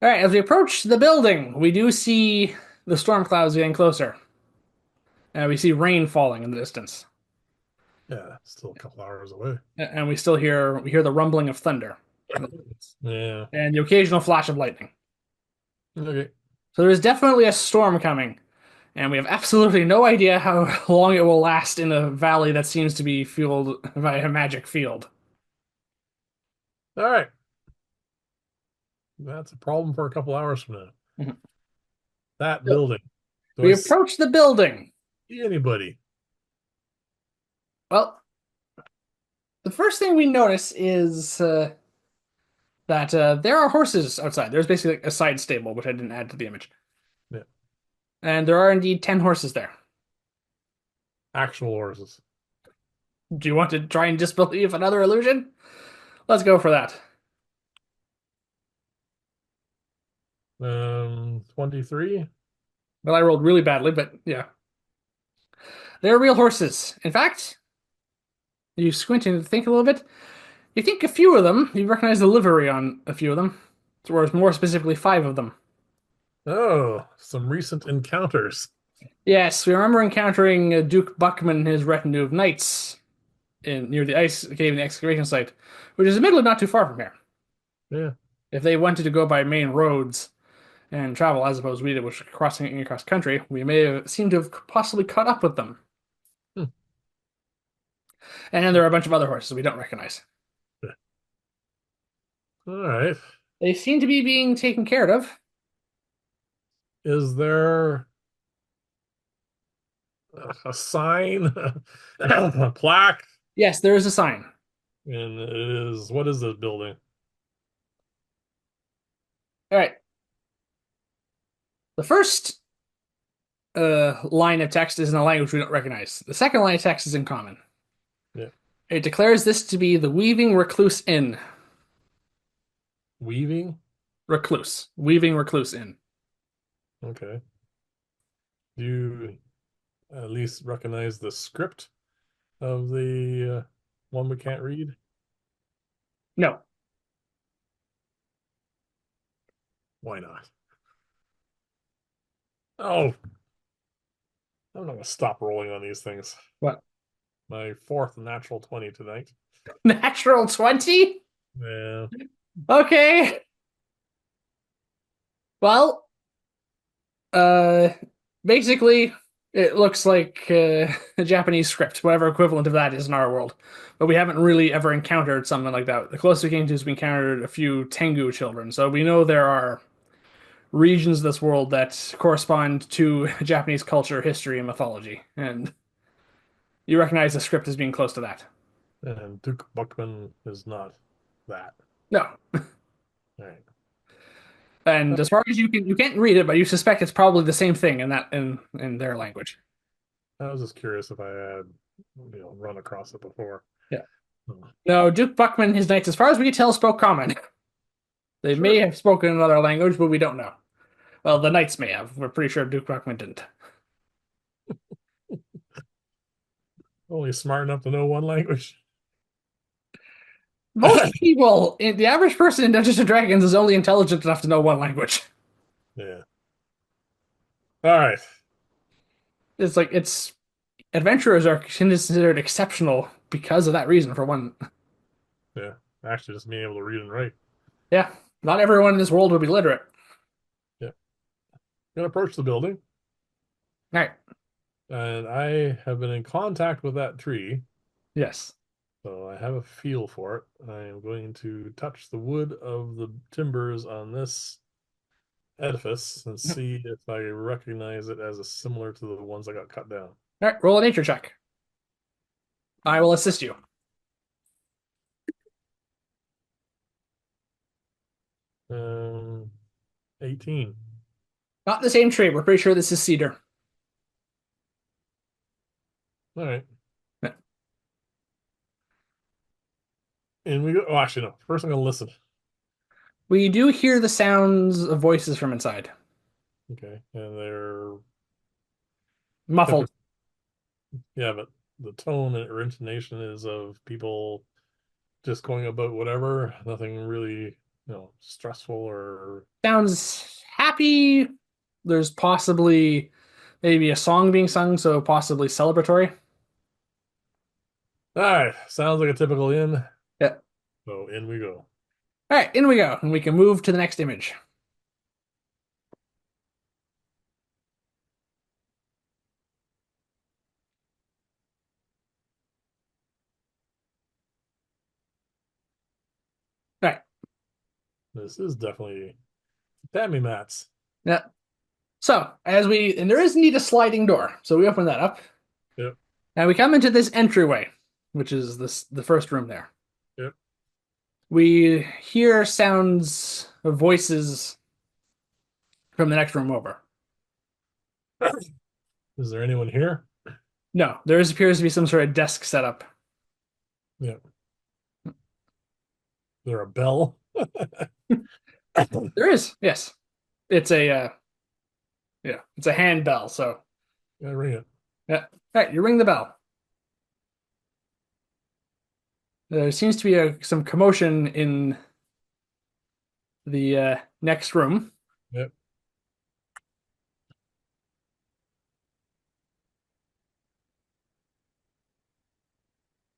All right, as we approach the building, we do see the storm clouds getting closer. We see rain falling in the distance, Yeah. Still a couple hours away. and we hear the rumbling of thunder Yeah. and the occasional flash of lightning. Okay. So there is definitely a storm coming, and we have absolutely no idea how long it will last in a valley that seems to be fueled by a magic field. All right. That's a problem for a couple hours from now. Mhm. That So building. Do I we see approach the building. anybody? Well, the first thing we notice is that there are horses outside. There's basically like a side stable, which I didn't add to the image. Yeah. And there are indeed 10 horses there. Actual horses. Do you want to try and disbelieve another illusion? Let's go for that. 23. Well, I rolled really badly, but yeah. They're real horses. In fact, you squint and think a little bit. You think a few of them, you recognize the livery on a few of them, or more specifically, five of them. Oh, some recent encounters. Yes, we remember encountering Duke Buckman and his retinue of knights near the ice cave in the excavation site, which is admittedly not too far from here. Yeah. If they wanted to go by main roads and travel as opposed to we did, which was crossing across country, we may have seemed to have possibly caught up with them. Hmm. And then there are a bunch of other horses we don't recognize. All right. They seem to be being taken care of. Is there a sign, a plaque? Yes, there is a sign. And it is, what is this building? All right. The first line of text is in a language we don't recognize. The second line of text is in common. Yeah. It declares this to be the Weaving Recluse Inn. Weaving? Recluse. Weaving Recluse Inn. Okay. Do you at least recognize the script of One we can't read? No. Why not? Oh, I'm not gonna stop rolling on these things. What? My fourth natural 20 tonight. Natural 20? Yeah. Okay. Well, uh, basically, it looks like a Japanese script, whatever equivalent of that is in our world. But we haven't really ever encountered something like that. The closest we came to is we encountered a few Tengu children. So we know there are regions of this world that correspond to Japanese culture, history, and mythology. And you recognize the script as being close to that. And Duke Buckman is not that. No. All right. And as far as you can't read it, but you suspect it's probably the same thing in that in their language. I was just curious if I had, run across it before. Yeah. Hmm. No, Duke Buckman and his knights, as far as we can tell, spoke common. They may Sure. have spoken another language, but we don't know. Well, the knights may have. We're pretty sure Duke Buckman didn't. Only smart enough to know one language. Most people, the average person in Dungeons and Dragons is only intelligent enough to know one language. Yeah. All right. It's like it's adventurers are considered exceptional because of that reason. For one, Yeah. Actually, just being able to read and write. yeah, not everyone in this world would be literate. Yeah. Gonna approach the building, All right. and I have been in contact with that tree, Yes. so I have a feel for it. I am going to touch the wood of the timbers on this edifice and All see if I recognize it as a similar to the ones I got cut down. right. Roll a nature check. I will assist you. Um, 18. Not the same tree. We're pretty sure this is cedar. All right. Yeah. And we go. Oh, actually, no. First, I'm going to listen. We do hear the sounds of voices from inside, Okay. And they're muffled. typical. Yeah, but the tone or intonation is of people just going about whatever, nothing really, stressful or. Sounds happy. There's possibly maybe a song being sung, so possibly celebratory. All right. Sounds like a typical inn. Yeah. So in we go. All right, in we go, and we can move to the next image. All right. This is definitely Tammy mats. Yeah. So and there is indeed a sliding door, so we open that up, Yep. and we come into this entryway, which is the first room there. Yep. We hear sounds of voices from the next room over. Is there anyone here? No, appears to be some sort of desk set up. Yeah. Is there a bell? There is, yes. It's a yeah, it's a hand bell. So Yeah, ring it. yeah, all right, you ring the bell. There seems to be some commotion in the next room. Yep.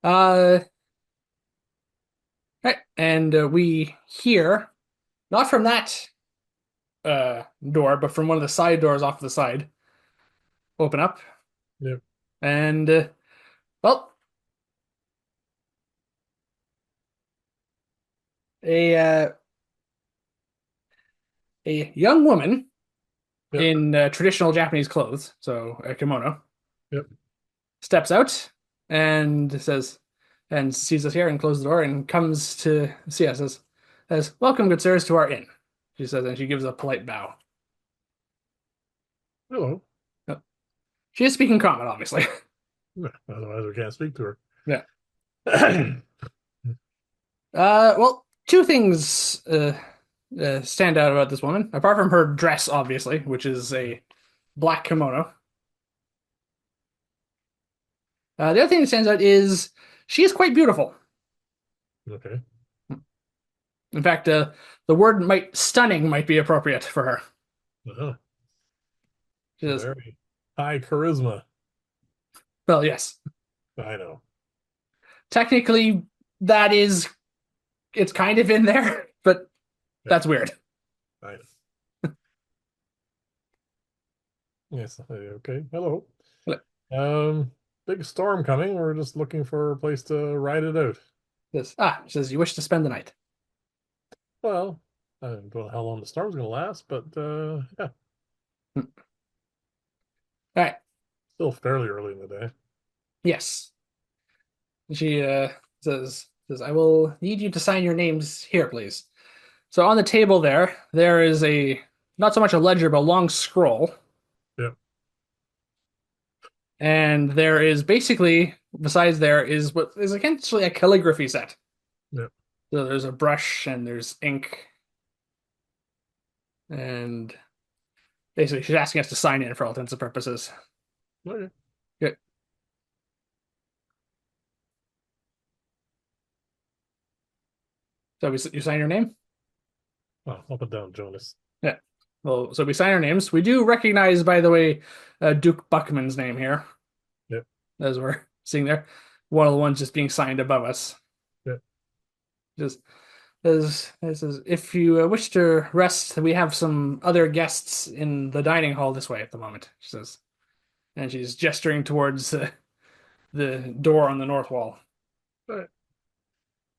Uh, right, and we hear not from that door, but from one of the side doors off to the side open up, Yep. and well, a a young woman Yep. in traditional Japanese clothes, so a kimono, Yep. steps out and sees us here and closes the door and comes to see us says, "Welcome, good sirs, to our inn." She says, and she gives a polite bow. Hello. Yep. She is speaking common, obviously. Yeah, otherwise, we can't speak to Yeah. her. Well, two things stand out about this woman, apart from her dress, obviously, which is a black kimono. The other thing that stands out is She is quite beautiful. Okay. In fact, the word might stunning might be appropriate for her. Uh-huh. She says, Very high charisma. well, yes. I know. Technically, that is, it's kind of in there, but Yeah, that's weird. I know. Yes. Okay. Hello. Um, Big storm coming. We're just looking for a place to ride it out. She says, you wish to spend the night. Well, I don't know how long the storm's going to last, but yeah, All right. still fairly early in the day. Yes. She says, I will need you to sign your names here, please. So on the table there is a not so much a ledger, but a long scroll. Yeah, And there is basically, besides there is what is essentially a calligraphy set. yeah. So there's a brush and there's ink, and basically she's asking us to sign in for all intents and purposes. Okay. Good. So you sign your name? Oh, up and down, Jonas. Yeah. Well, so we sign our names. We do recognize, by the way, Duke Buckman's name here, Yeah, as we're seeing there. One of the ones just being signed above us. yeah. Just as if you wish to rest, we have some other guests in the dining hall this way at the moment, she says. And she's gesturing towards the door on the north wall. All right.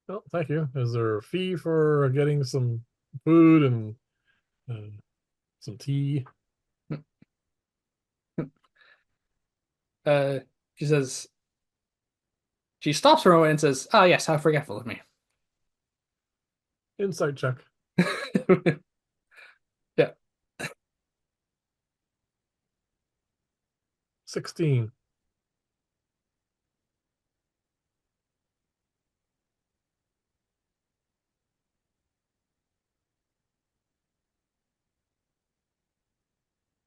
Well, thank you. Is there a fee for getting some food and uh, some tea? Uh, she says, she stops for a moment and says, "Ah, yes, how forgetful of me." Insight check. Yeah. 16.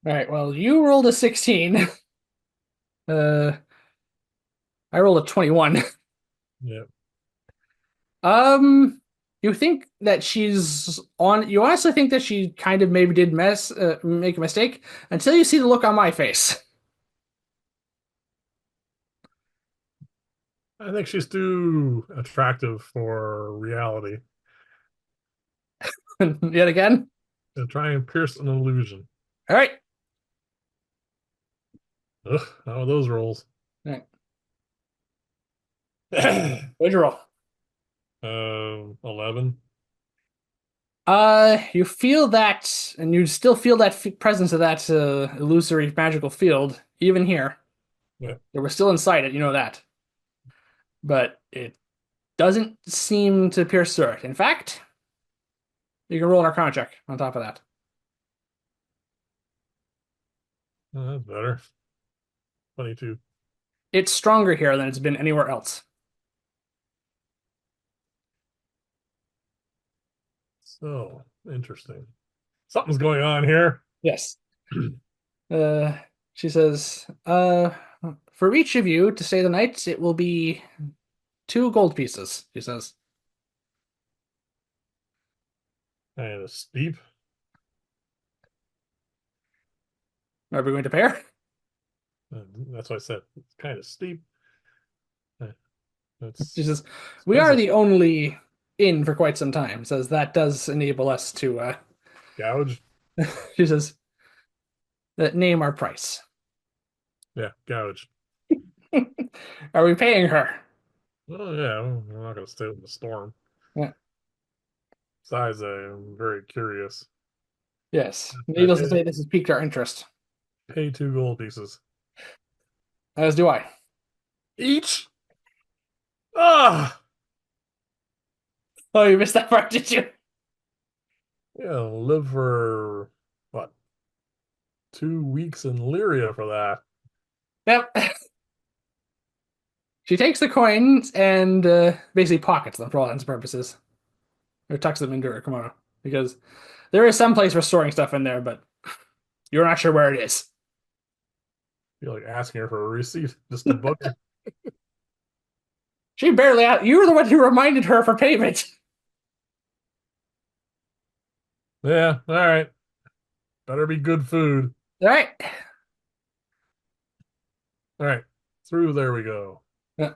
All right. Well, you rolled a 16. Uh, I rolled a 21. Yeah. Um, you think that she's on? You honestly think that she kind of maybe did make a mistake until you see the look on my face. I think she's too attractive for reality. Yet again. To try and pierce an illusion. All right. Ugh, how are those rolls? All right. What'd you roll? 11. You feel that, and you still feel that presence of that illusory magical field, even here. Yeah. We're still inside it, you know that. But it doesn't seem to pierce through it. In fact, you can roll an Arcana check on top of that. That's better. 22. It's stronger here than it's been anywhere else. So interesting. Something's going on here. Yes. Uh, she says, for each of you to stay the night, it will be 2 gold pieces, she says. And it's steep. Are we going to pair? That's what I said. It's kind of steep. Uh, She It's says, we are expensive. the only inn for quite some time. Says that does enable us to, Gouge. she says, name our price. Yeah, gouge. Are we paying her? Oh yeah, I'm not gonna stay in the storm. Yeah. Besides, I'm very curious. Yes. I Needless to say, this has piqued our interest. pay 2 gold pieces As do I. each. Ah, Oh, you missed that part, did you? yeah, live for what 2 weeks in Lyria for that. Yep. She takes the coins and basically pockets them for all intents and purposes, or tucks them into her kimono because there is some place for storing stuff in there, but you're not sure where it is. You're like asking her for a receipt just to book her. She barely out. You were the one who reminded her for payment. Yeah, all right. Better be good food. All right. All right. Through there we go. Yeah. So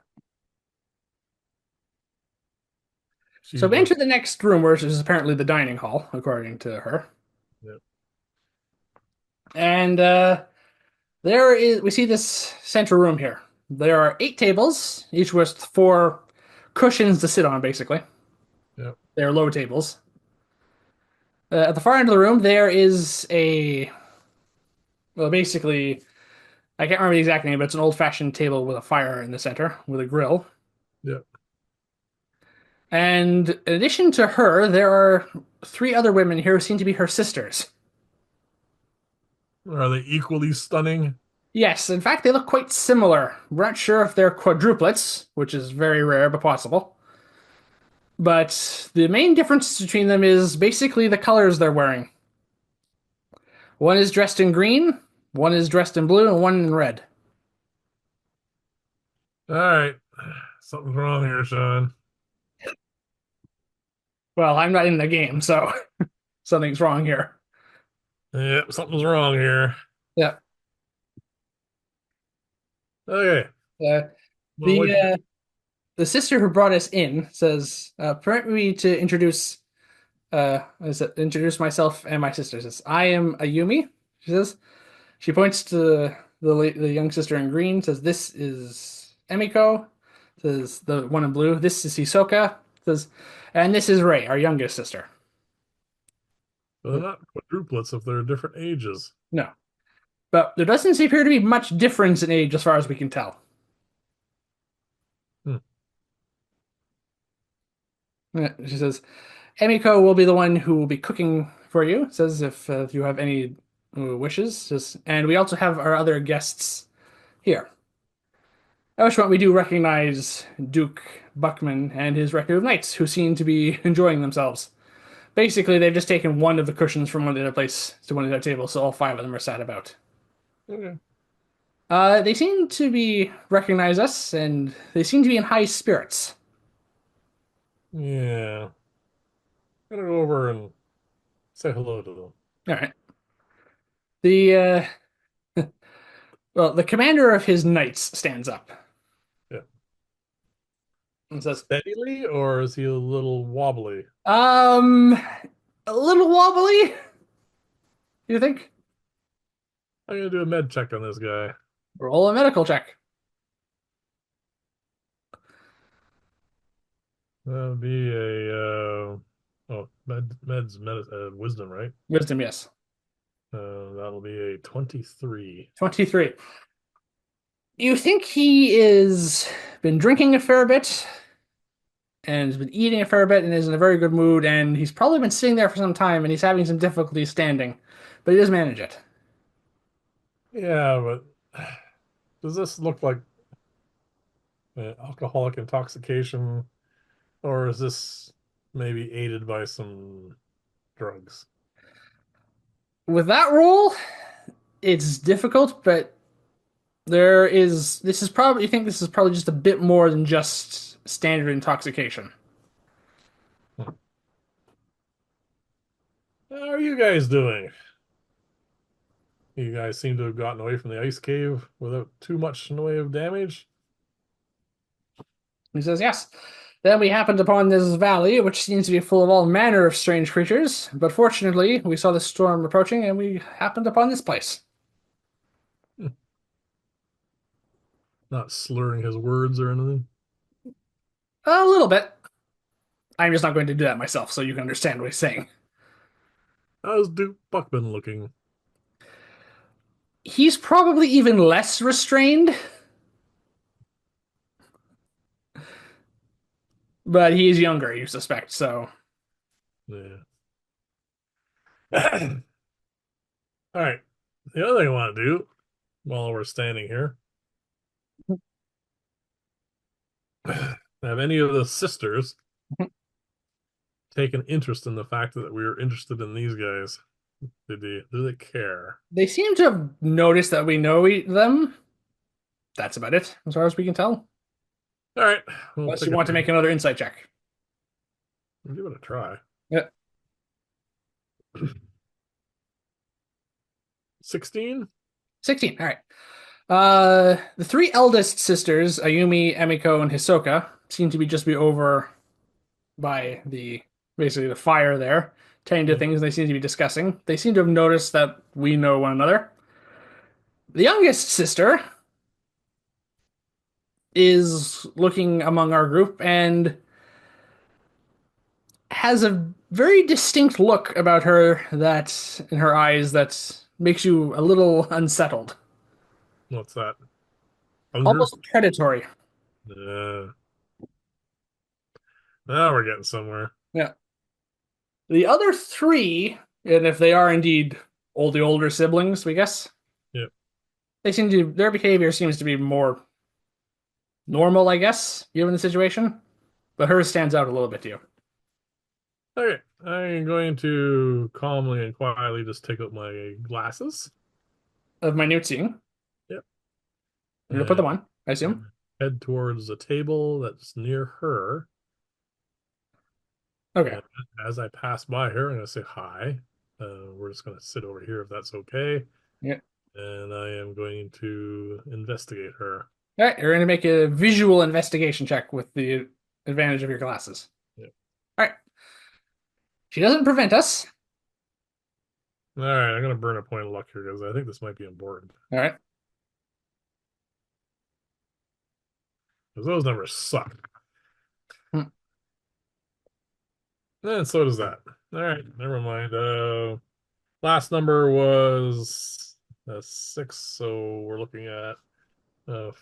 She's we like, enter the next room, which is apparently the dining hall, according to her. yeah, And we see this center room here. There are 8 tables, each with 4 cushions to sit on, basically. yeah, They're low tables. At the far end of the room, there is well, basically, I can't remember the exact name, but it's an old-fashioned table with a fire in the center with a grill. yeah. And in addition to her, there are 3 other women here who seem to be her sisters. Are they equally stunning? Yes, in fact, they look quite similar. We're not sure if they're quadruplets, which is very rare but possible. But the main difference between them is basically the colors they're wearing. One is dressed in green, one is dressed in blue, and one in red. All right. Something's wrong here, Sean. Well, I'm not in the game, so something's wrong here. Yep, something's wrong here. Yeah. Okay. Uh, Well, the what you uh, the sister who brought us in says, "Permit me to introduce myself and my sister." Says, "I am Ayumi." She says. She points to the young sister in green. Says, "This is Emiko." Says the one in blue. "This is Hisoka." Says, "And this is Rei, our youngest sister." well, they're not quadruplets if they're different ages. No, but there doesn't appear to be much difference in age as far as we can tell. Hmm. She says, "Emiko will be the one who will be cooking for you." Says, "If you have any wishes." Says, "And we also have our other guests here." At which point we do recognize Duke Buckman and his retinue of knights, who seem to be enjoying themselves. Basically, they've just taken one of the cushions from one of the other place to one of their tables, so all 5 of them are sat about. Okay. They seem to be recognize us, and they seem to be in high spirits. Yeah. I'm gonna go over and say hello to them. All right. The well, the commander of his knights stands up Yeah. and says, Steadily, or is he a little wobbly? "Um, a little wobbly. You think? I'm gonna do a med check on this guy. Roll a medical check. That would be a wisdom, right? Wisdom, yes. That'll be a 23. 23. You think he is been drinking a fair bit and has been eating a fair bit and is in a very good mood, and he's probably been sitting there for some time and he's having some difficulty standing, but he does manage it. Yeah, but does this look like alcoholic intoxication, or is this maybe aided by some drugs? With that roll, it's difficult, but this is probably you think this is probably just a bit more than just standard intoxication. Hmm. How are you guys doing? You guys seem to have gotten away from the ice cave without too much in the way of damage. He says, "Yes. Then we happened upon this valley, which seems to be full of all manner of strange creatures, but fortunately we saw the storm approaching and we happened upon this place." Hmm. Not slurring his words or anything. A little bit. I'm just not going to do that myself, so you can understand what he's saying. How's Duke Buckman looking? He's probably even less restrained, but he's younger, you suspect, so. Yeah. All right. The other thing I want to do while we're standing here, have any of the sisters taken interest in the fact that we are interested in these guys? Do they care? They seem to have noticed that we know them. That's about it, as far as we can tell. All right, we'll Unless you pick a want to number. make another insight check. We'll give it a try. Yeah. 16? 16. All right. The three eldest sisters, Ayumi, Emiko, and Hisoka, seem to be over by the basically the fire there, tending to Yeah. things they seem to be discussing. They seem to have noticed that we know one another. The youngest sister is looking among our group and has a very distinct look about her that in her eyes that makes you a little unsettled, What's that? Hunger? almost predatory. Uh, now we're getting somewhere. Yeah. The other three, and if they are indeed the older siblings, we guess, Yep. they seem to their behavior seems to be more normal, I guess, given the situation. But hers stands out a little bit to you. Okay. I'm going to calmly and quietly just take out my glasses. Of minute seeing, Yep. I'm gonna put And them on, I assume. head towards a table that's near her. Okay. And as I pass by her, I'm going to say hi. We're just going to sit over here if that's okay. Yeah. And I am going to investigate her. All right, you're gonna make a visual investigation check with the advantage of your glasses. Yep. All right. She doesn't prevent us. All right, I'm going to burn a point of luck here because I think this might be important. All right. Because those numbers suck. Hmm. And so does that. All right, never mind. Last number was 6, so we're looking at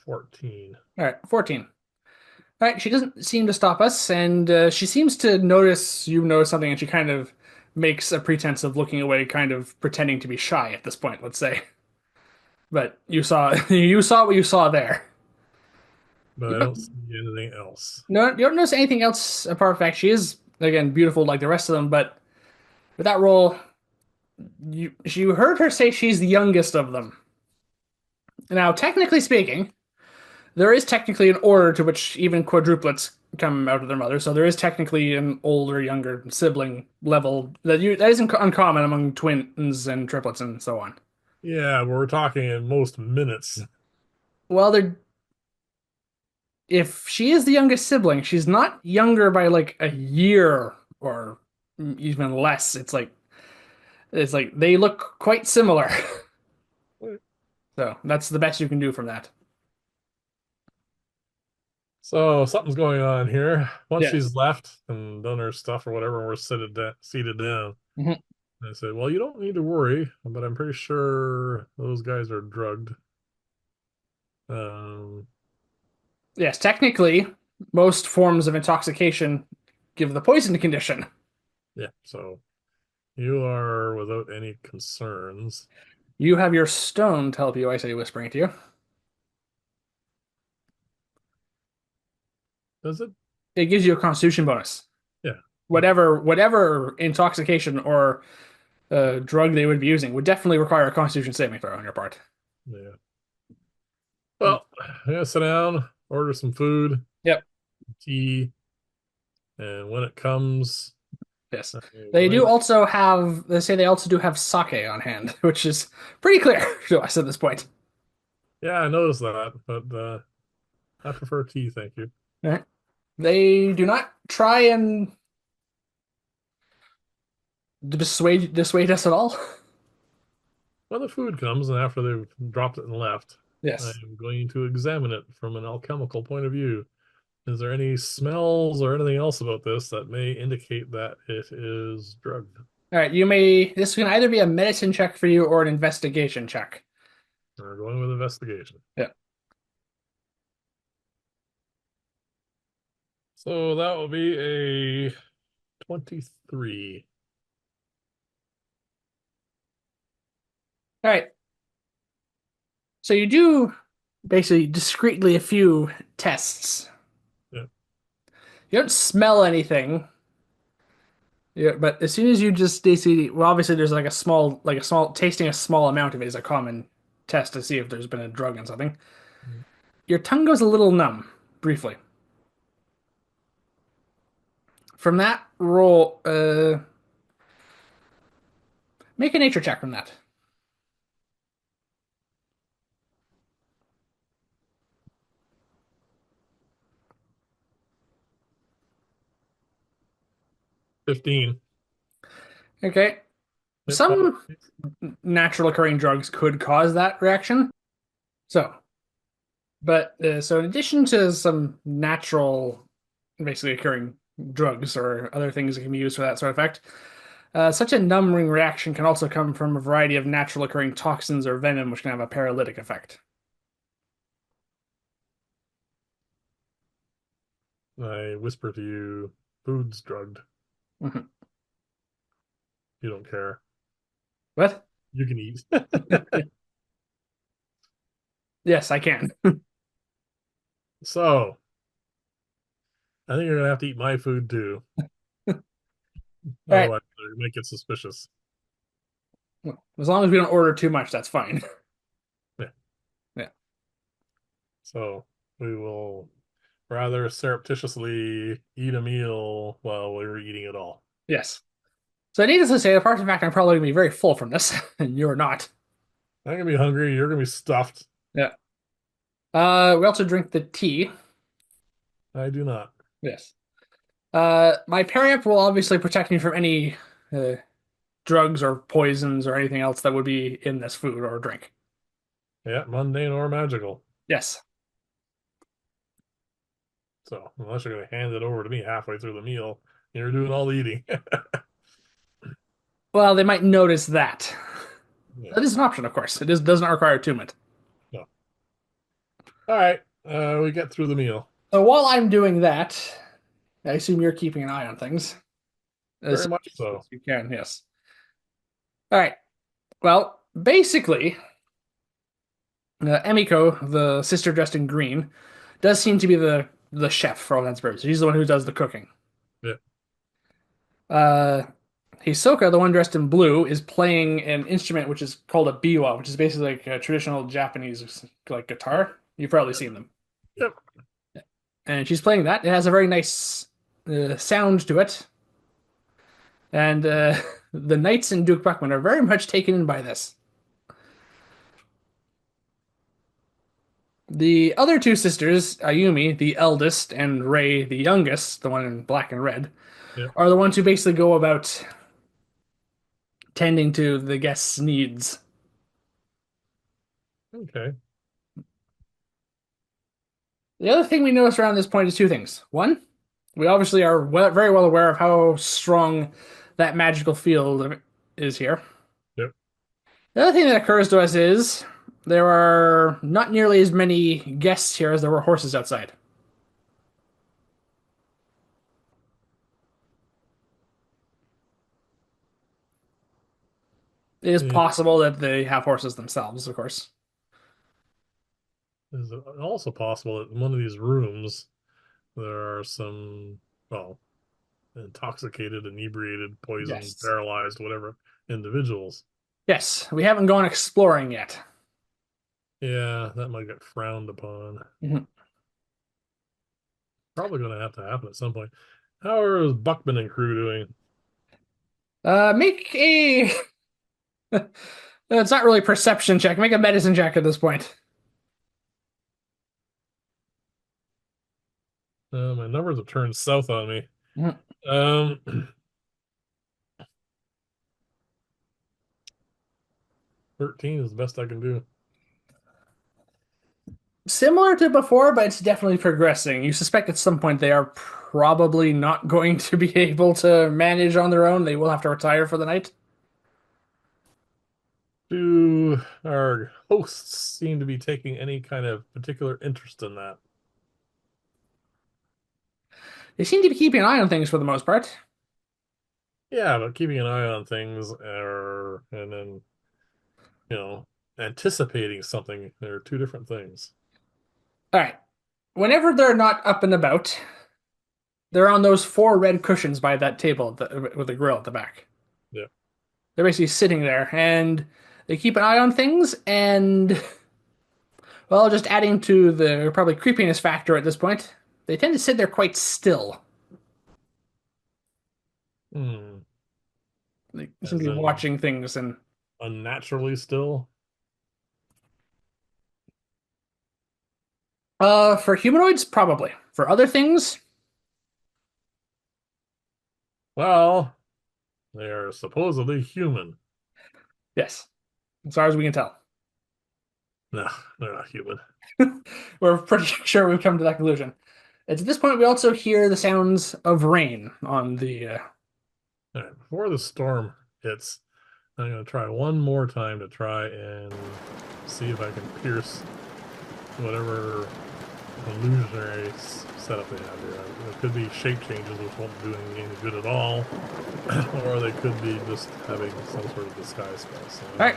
14. All right. 14. All right. She doesn't seem to stop us, and she seems to notice you notice something, and she kind of makes a pretense of looking away, kind of pretending to be shy at this point, let's say. But you saw you saw what you saw there. But You I don't don't, see anything else. no, you don't notice anything else apart from the fact she is again beautiful like the rest of them, but with that role, you heard her say she's the youngest of them. Now, technically speaking, there is technically an order to which even quadruplets come out of their mother, so there is technically an older, younger sibling level that isn't uncommon among twins and triplets and so on. Yeah, but we're talking in most minutes. Well, they're if she is the youngest sibling, she's not younger by like a year or even less. It's like they look quite similar. So that's the best you can do from that. So something's going on here. Once Yes. she's left and done her stuff or whatever, we're seated down. Mhm. And I said, "Well, you don't need to worry, but I'm pretty sure those guys are drugged." Um, Yes, technically, most forms of intoxication give the poison condition. yeah. So you are without any concerns. You have your stone to help you, I say, whispering to you. Does it? It gives you a constitution bonus. Yeah. Okay. Whatever intoxication or drug they would be using would definitely require a constitution saving throw on your part. Yeah. Well, I'm gonna sit down, order some food, Yep. tea, and when it comes, Yes. I'm They going do to. also have, they say they also do have sake on hand, which is pretty clear to us at this point. Yeah, I noticed that, but I prefer tea, thank you. All right. They do not try and dissuade us at all. When the food comes and after they've dropped it and left, I Yes. am going to examine it from an alchemical point of view. Is there any smells or anything else about this that may indicate that it is drugged? All right. This can either be a medicine check for you or an investigation check. We're going with investigation. Yeah. So that will be a 23. All right. So you do basically discreetly a few tests. Yeah. You don't smell anything. Yeah, but as soon as you just basically, well, obviously there's like a small tasting a small amount of it is a common test to see if there's been a drug in something. Your tongue goes a little numb, briefly. from that roll, make a nature check from that. 15. Okay. Yep, pop. Some natural occurring drugs could cause that reaction. So, so in addition to some natural, basically occurring drugs or other things that can be used for that sort of effect, such a numbing reaction can also come from a variety of natural occurring toxins or venom, which can have a paralytic effect. I whisper to you, food's drugged. Mhm. You don't care. What? You can eat. Yes, I can. So, I think you're gonna have to eat my food too. All right. Otherwise, you make it suspicious. Well, as long as we don't order too much, that's fine. Yeah. Yeah. So we will rather surreptitiously eat a meal while we're eating it all. Yes. So needless to say, apart from the fact I'm probably gonna be very full from this, and you're not. I'm gonna be hungry. You're gonna be stuffed. Yeah. We also drink the tea. I do not. Yes. My parent will obviously protect me from any uh, drugs or poisons or anything else that would be in this food or drink. Yeah, mundane or magical. Yes. So unless you're gonna hand it over to me halfway through the meal, you're doing all the eating. Well, they might notice that. Yeah. That is an option, of course. It does not require attunement. No. All right. We get through the meal. So while I'm doing that, I assume you're keeping an eye on things Very as much much so. as you can. Yes. All right. Well, basically, Emiko, the sister dressed in green, does seem to be the chef for all intents and purposes. She's the one who does the cooking. Yeah. Uh, Hisoka, the one dressed in blue, is playing an instrument which is called a biwa, which is basically like a traditional Japanese like guitar. You've probably seen them. Yep. And she's playing that. It has a very nice sound to it, and the knights in Duke Buckman are very much taken in by this. The other two sisters, Ayumi, the eldest, and Rei, the youngest, the one in black and red, Yep. are the ones who basically go about tending to the guests' needs. Okay. The other thing we notice around this point is two things. One, we obviously are very well aware of how strong that magical field is here. Yep. The other thing that occurs to us is there are not nearly as many guests here as there were horses outside. It is Yeah. possible that they have horses themselves, of course. Is it also possible that in one of these rooms there are some, well, intoxicated, inebriated, poisoned, Yes. paralyzed, whatever individuals? Yes, we haven't gone exploring yet. Yeah, that might get frowned upon. Mhm. Probably going to have to happen at some point. How are Buckman and crew doing? Make a. It's not really perception check. Make a medicine check at this point. My numbers have turned south on me. Mhm. Um, 13 is the best I can do. Similar to before, but it's definitely progressing. You suspect at some point they are probably not going to be able to manage on their own. They will have to retire for the night. Do our hosts seem to be taking any kind of particular interest in that? They seem to be keeping an eye on things for the most part. Yeah, but keeping an eye on things or and then, you know, anticipating something, they're two different things. All right. Whenever they're not up and about, they're on those four red cushions by that table with the grill at the back. Yeah. They're basically sitting there and they keep an eye on things and, well, just adding to the probably creepiness factor at this point, they tend to sit there quite still. Hmm. They seem As to be in watching things and unnaturally still. for humanoids, probably. For other things, Well, they are supposedly human. yes. As far as we can tell. No, they're not human. We're pretty sure we've come to that conclusion. It's at this point we also hear the sounds of rain on the All right, before the storm hits, I'm going to try one more time to try and see if I can pierce whatever illusionary setup they have here. It could be shape changes, which won't do any good at all, or they could be just having some sort of disguise spell. So I'm All going right,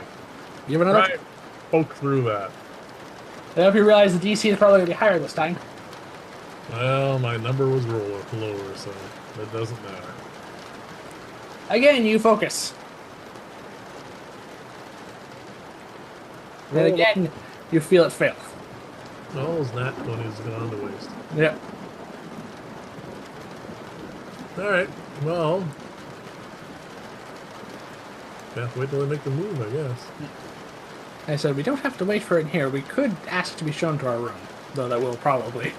to give it another try try. and poke through that. I hope you realize the DC is probably going to be higher this time. Well, my number was lower, so it doesn't matter. Again, you focus. And Roll again, you feel it fail. all those nat 20s gone to waste. Yep. All right, well, have to wait till they make the move, I guess. I said, we don't have to wait for it here. We could ask to be shown to our room, though that will probably.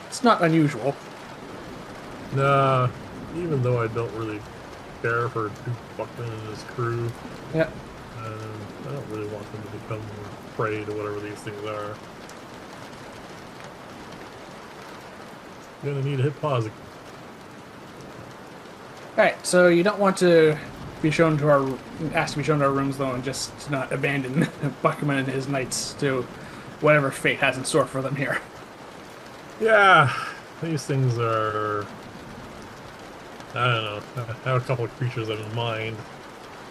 It's not unusual. Nah, even though I don't really care for Duke Buckman and his crew, Yep. I don't really want them to become prey to whatever these things are. Gonna need to hit pause. Alright, so you don't want to be shown to our ask to be shown to our rooms though, and just not abandon Buckman and his knights to whatever fate has in store for them here. Yeah, these things are. I don't know. I have a couple of creatures in mind.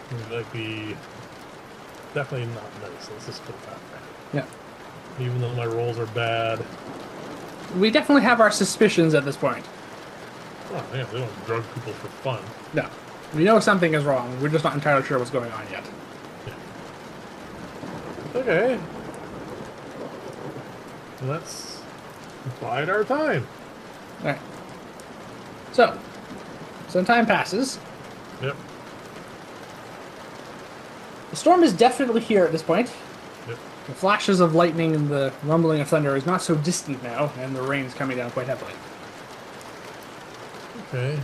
They might be definitely not nice. Let's just put it that way. Yeah. Even though my rolls are bad. We definitely have our suspicions at this point. Oh, yeah, they don't drug people for fun. No. We know something is wrong. We're just not entirely sure what's going on yet. Yeah. Okay. Let's bide our time. Alright. So, some time passes. Yep. The storm is definitely here at this point. Yep. The flashes of lightning and the rumbling of thunder is not so distant now, and the rain is coming down quite heavily. Okay.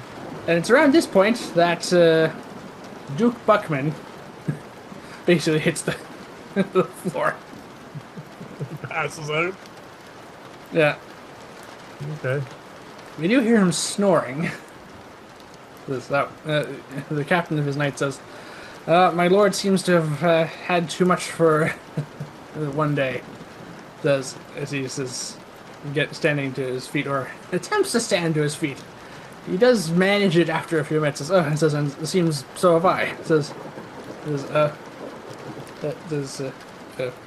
And it's around this point that Duke Buckman basically hits the floor. Passes out. Yeah. Okay. We do hear him snoring. The captain of his knight says, my lord seems to have had too much for one day. Says, as he says, standing to his feet, or attempts to stand to his feet. He does manage it after a few minutes. Says, and says, and it seems so have I. Says,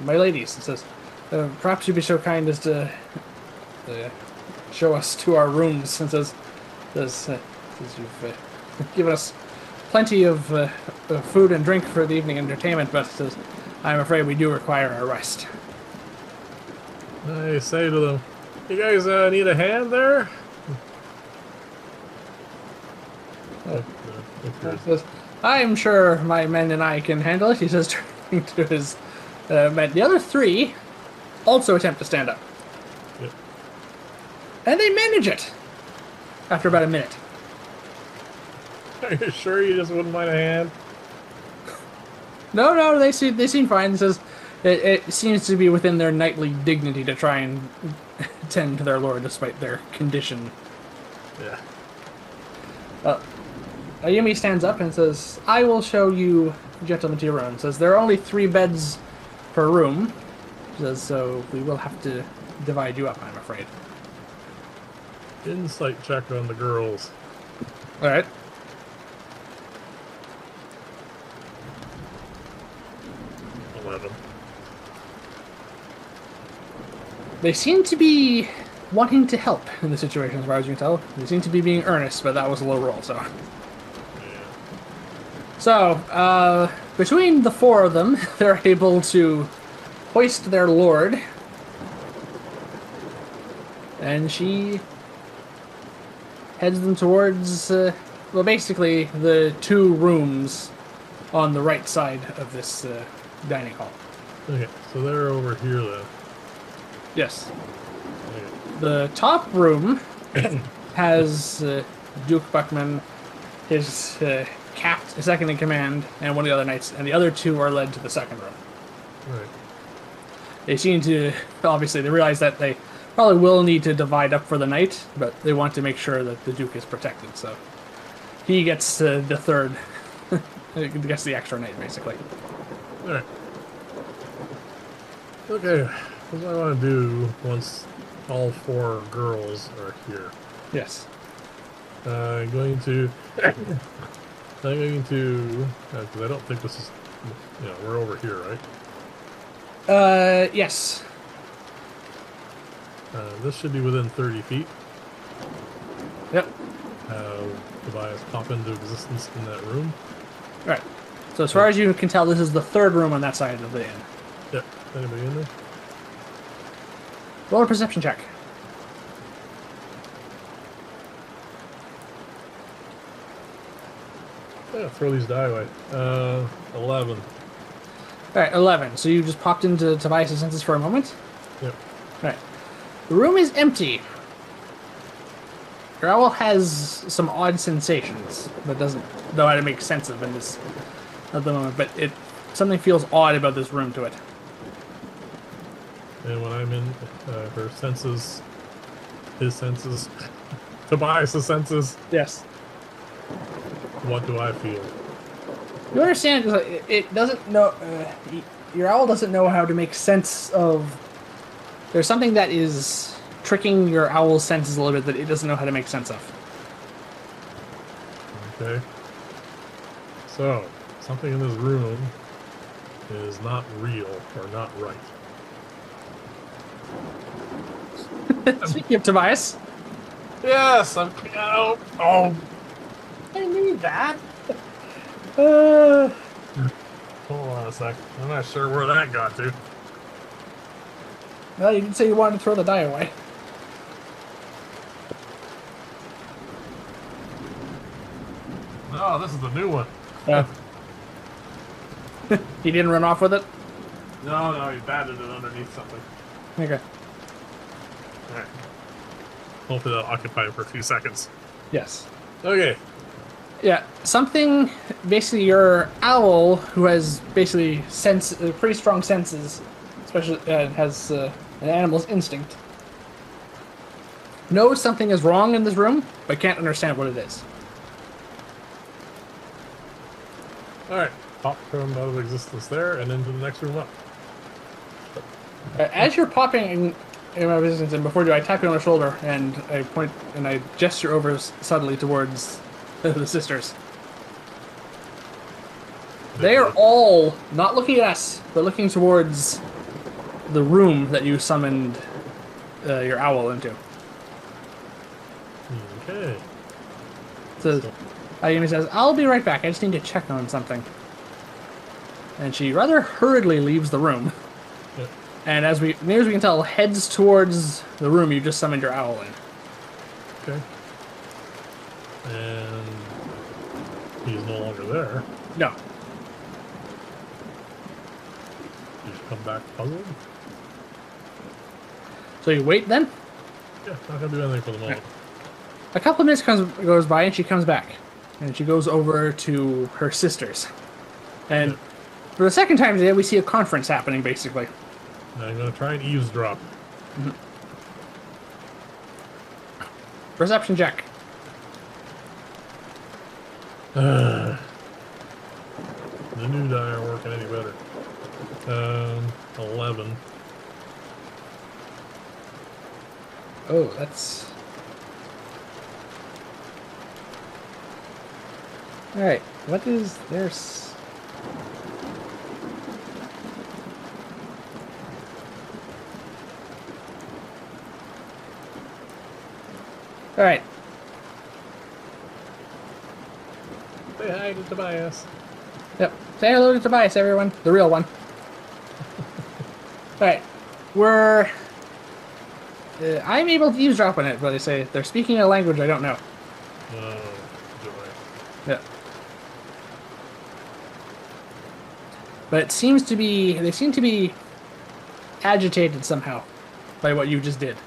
my ladies. Says, perhaps you'd be so kind as to show us to our rooms. And says you've given us plenty of food and drink for the evening entertainment, but says, I'm afraid we do require a rest. I say to them, you guys need a hand there? Says, I'm sure my men and I can handle it. He says, turning to his men. The other three also attempt to stand up. Yep. And they manage it after about a minute. Are you sure you just wouldn't mind a hand? No, they seem fine. It says it seems to be within their knightly dignity to try and tend to their lord despite their condition. Yeah. Ayumi stands up and says, I will show you gentlemen to your room. Says there are only 3 beds per room. Says so we will have to divide you up, I'm afraid. Insight check on the girls. Alright. They seem to be wanting to help in the situation, as far as you can tell. They seem to be being earnest, but that was a low roll, so. Yeah. So, between the 4 of them, they're able to hoist their lord. And she heads them towards Well, basically, the two rooms on the right side of this dining hall. Okay, so they're over here then. Yes. The top room Okay. has Duke Buckman, his his second in command, and one of the other knights, and the other two are led to the second room. Right. They seem to, obviously, they realize that they probably will need to divide up for the night, but they want to make sure that the Duke is protected, so he gets the third, gets the extra night, basically. Alright. Okay, what do I want to do once all four girls are here? Yes. I'm going to... I'm going to... Because I don't think this is... we're over here, right? Yes. This should be within 30 feet. Yep. Tobias pop into existence in that room. Right. So as far as you can tell, this is the third room on that side of the inn. Yep. Anybody in there? Roll a perception check. Yeah, throw these die away. 11. All right, 11. So you just popped into Tobias' senses for a moment. Yep. All right. The room is empty. Your owl has some odd sensations, but doesn't know how to make sense of in this at the moment. But something feels odd about this room to it. And when I'm in her senses, his senses, Tobias' senses, Yes. what do I feel? You understand? It doesn't know. Your owl doesn't know how to make sense of. There's something that is tricking your owl's senses a little bit that it doesn't know how to make sense of. Okay. So, something in this room is not real or not right. Speaking of Tobias, Yes, I'm. Oh, I knew that. hold on a sec. I'm not sure where that got to. Well, you did say you wanted to throw the die away. No, this is the new one. He didn't run off with it? No, he batted it underneath something. Okay. Alright. Hopefully that'll occupy it for a few seconds. Yes. Okay. Yeah, something, basically your owl, who has basically pretty strong senses, especially has an animal's instinct, knows something is wrong in this room, but can't understand what it is. Alright. Pop from out of existence there and into the next room up. As you're popping in my existence, and before you, I tap you on the shoulder, and I point, and I gesture over subtly towards the sisters. They are all not looking at us, but looking towards the room that you summoned your owl into. Okay. So Ayumi says, "I'll be right back. I just need to check on something." And she rather hurriedly leaves the room. Yep. And as near as we can tell, heads towards the room you just summoned your owl in. Okay. And he's no longer there. No. He's come back puzzled. So you wait then? Yeah, not gonna do anything for the moment. A couple of minutes goes by and she comes back. And she goes over to her sisters. And for the second time today, we see a conference happening, basically. Now I'm gonna try and eavesdrop. Perception check. The new die aren't working any better. 11. Oh, that's... Alright, what is... There's... Alright. Say hi to Tobias. Yep. Say hello to Tobias, everyone. The real one. Alright. We're... I'm able to eavesdrop on it, but they say they're speaking a language I don't know. Oh, joy. Yeah. But it seems to be they seem to be agitated somehow by what you just did.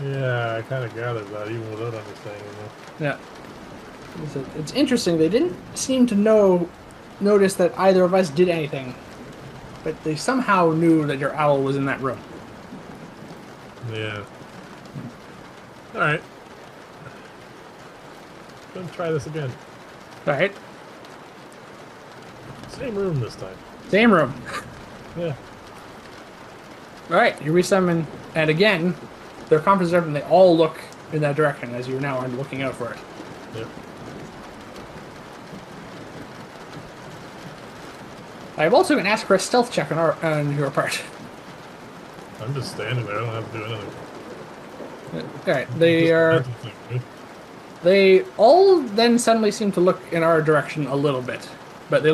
Yeah, I kind of gathered that even without understanding Yeah. It's interesting. They didn't seem to notice that either of us did anything, but they somehow knew that your owl was in that room. it. Yeah. All right. Gonna try this again. All right. Same room this time. Same room. Yeah. All right. You resummon, and again, their conference room, and they all look in that direction as you now are looking out for it. Yep. I've also been asked for a stealth check on your part. I'm just standing there. I don't have to do anything. All right. Just a mental thing, right? They all then suddenly seem to look in our direction a little bit, but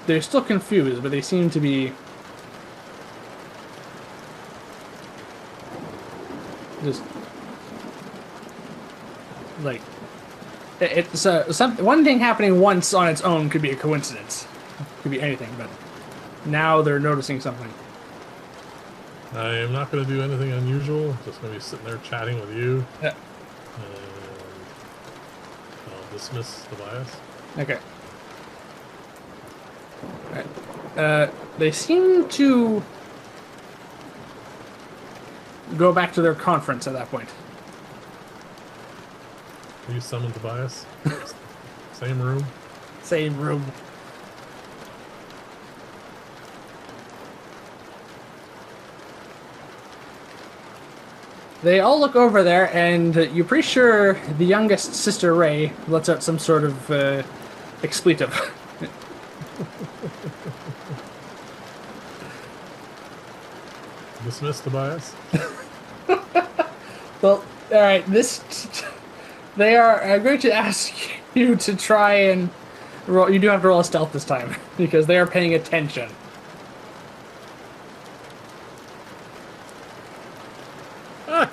they're still confused, but they seem to be just like it's one thing happening once on its own could be a coincidence, could be anything, but now they're noticing something. I am not going to do anything unusual. I'm just going to be sitting there chatting with you. Yeah. And I'll dismiss the bias. Okay. All right. They seem to go back to their conference at that point. You summoned the bias. Same room. Same room. They all look over there, and you're pretty sure the youngest sister Ray lets out some sort of expletive. Dismiss the bias. Well, all right. They are. I'm going to ask you to try and roll. You do have to roll a stealth this time because they are paying attention. Ah!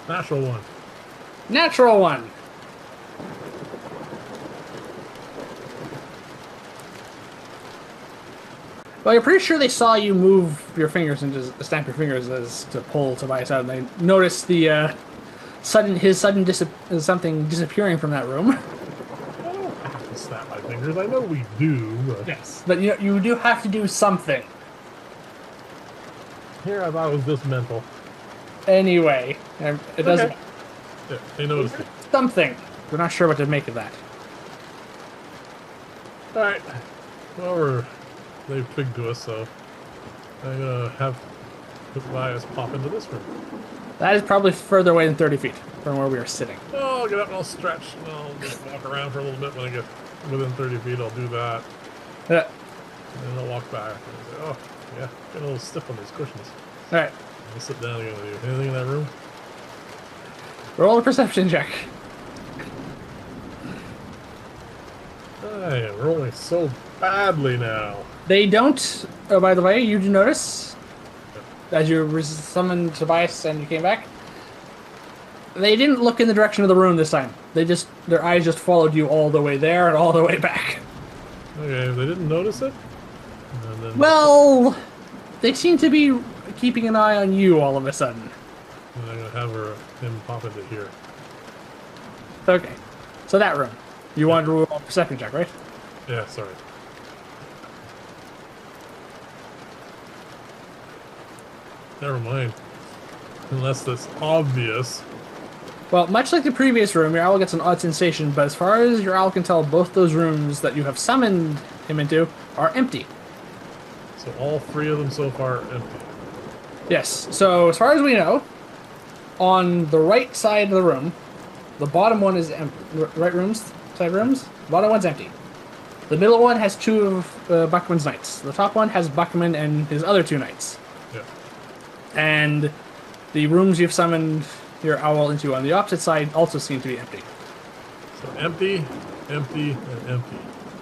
Natural one. Natural one. Well, you're pretty sure they saw you move your fingers and just snap your fingers as to pull Tobias out, and they noticed the something disappearing from that room. I don't have to snap my fingers. I know we do. But Yes, but you do have to do something. here, I thought it was just mental. Anyway, it doesn't. Okay. Yeah, they noticed it. Something. We're not sure what to make of that. All right. Well, they've twigged to us, so I'm gonna have the bias pop into this room. That is probably further away than 30 feet from where we are sitting. Oh, I'll get up and I'll stretch, and I'll just walk around for a little bit. When I get within 30 feet, I'll do that, Yeah. and then I'll walk back. And I'll say, oh, yeah, getting a little stiff on these cushions. All right. I'll sit down again with you. Anything in that room? Roll a perception check. I am rolling so badly now. They don't. Oh, by the way, you do notice as you summoned Tobias and you came back. They didn't look in the direction of the room this time. Their eyes just followed you all the way there and all the way back. Okay, they didn't notice it? And then, Well, they seem to be keeping an eye on you all of a sudden. and I'm gonna have him pop into here. Okay. So that room. You wanted to roll a perception check, right? Yeah, sorry. Never mind. Unless that's obvious. Well, much like the previous room, your owl gets an odd sensation, but as far as your owl can tell, both those rooms that you have summoned him into are empty. So all three of them so far are empty. Yes, so as far as we know, on the right side of the room, the bottom one is empty. Right rooms, side rooms, the bottom one's empty. The middle one has two of Buckman's knights. The top one has Buckman and his other two knights. Yeah. And the rooms you've summoned your owl into on the opposite side also seem to be empty. So empty, empty, and empty.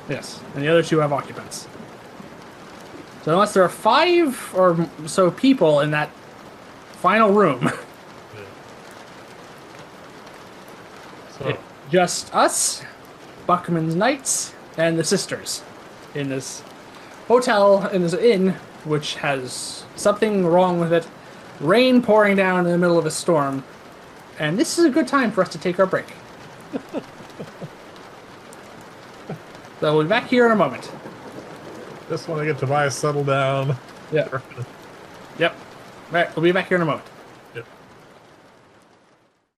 Yes, and the other two have occupants. So unless there are 5 or so people in that final room, Yeah. So Just us, Buckman's Knights, and the sisters in this hotel, in this inn, which has something wrong with it. Rain pouring down in the middle of a storm. And this is a good time for us to take our break. So we'll be back here in a moment. Just want to get Tobias settled down. Yeah. Yep. All right, we'll be back here in a moment.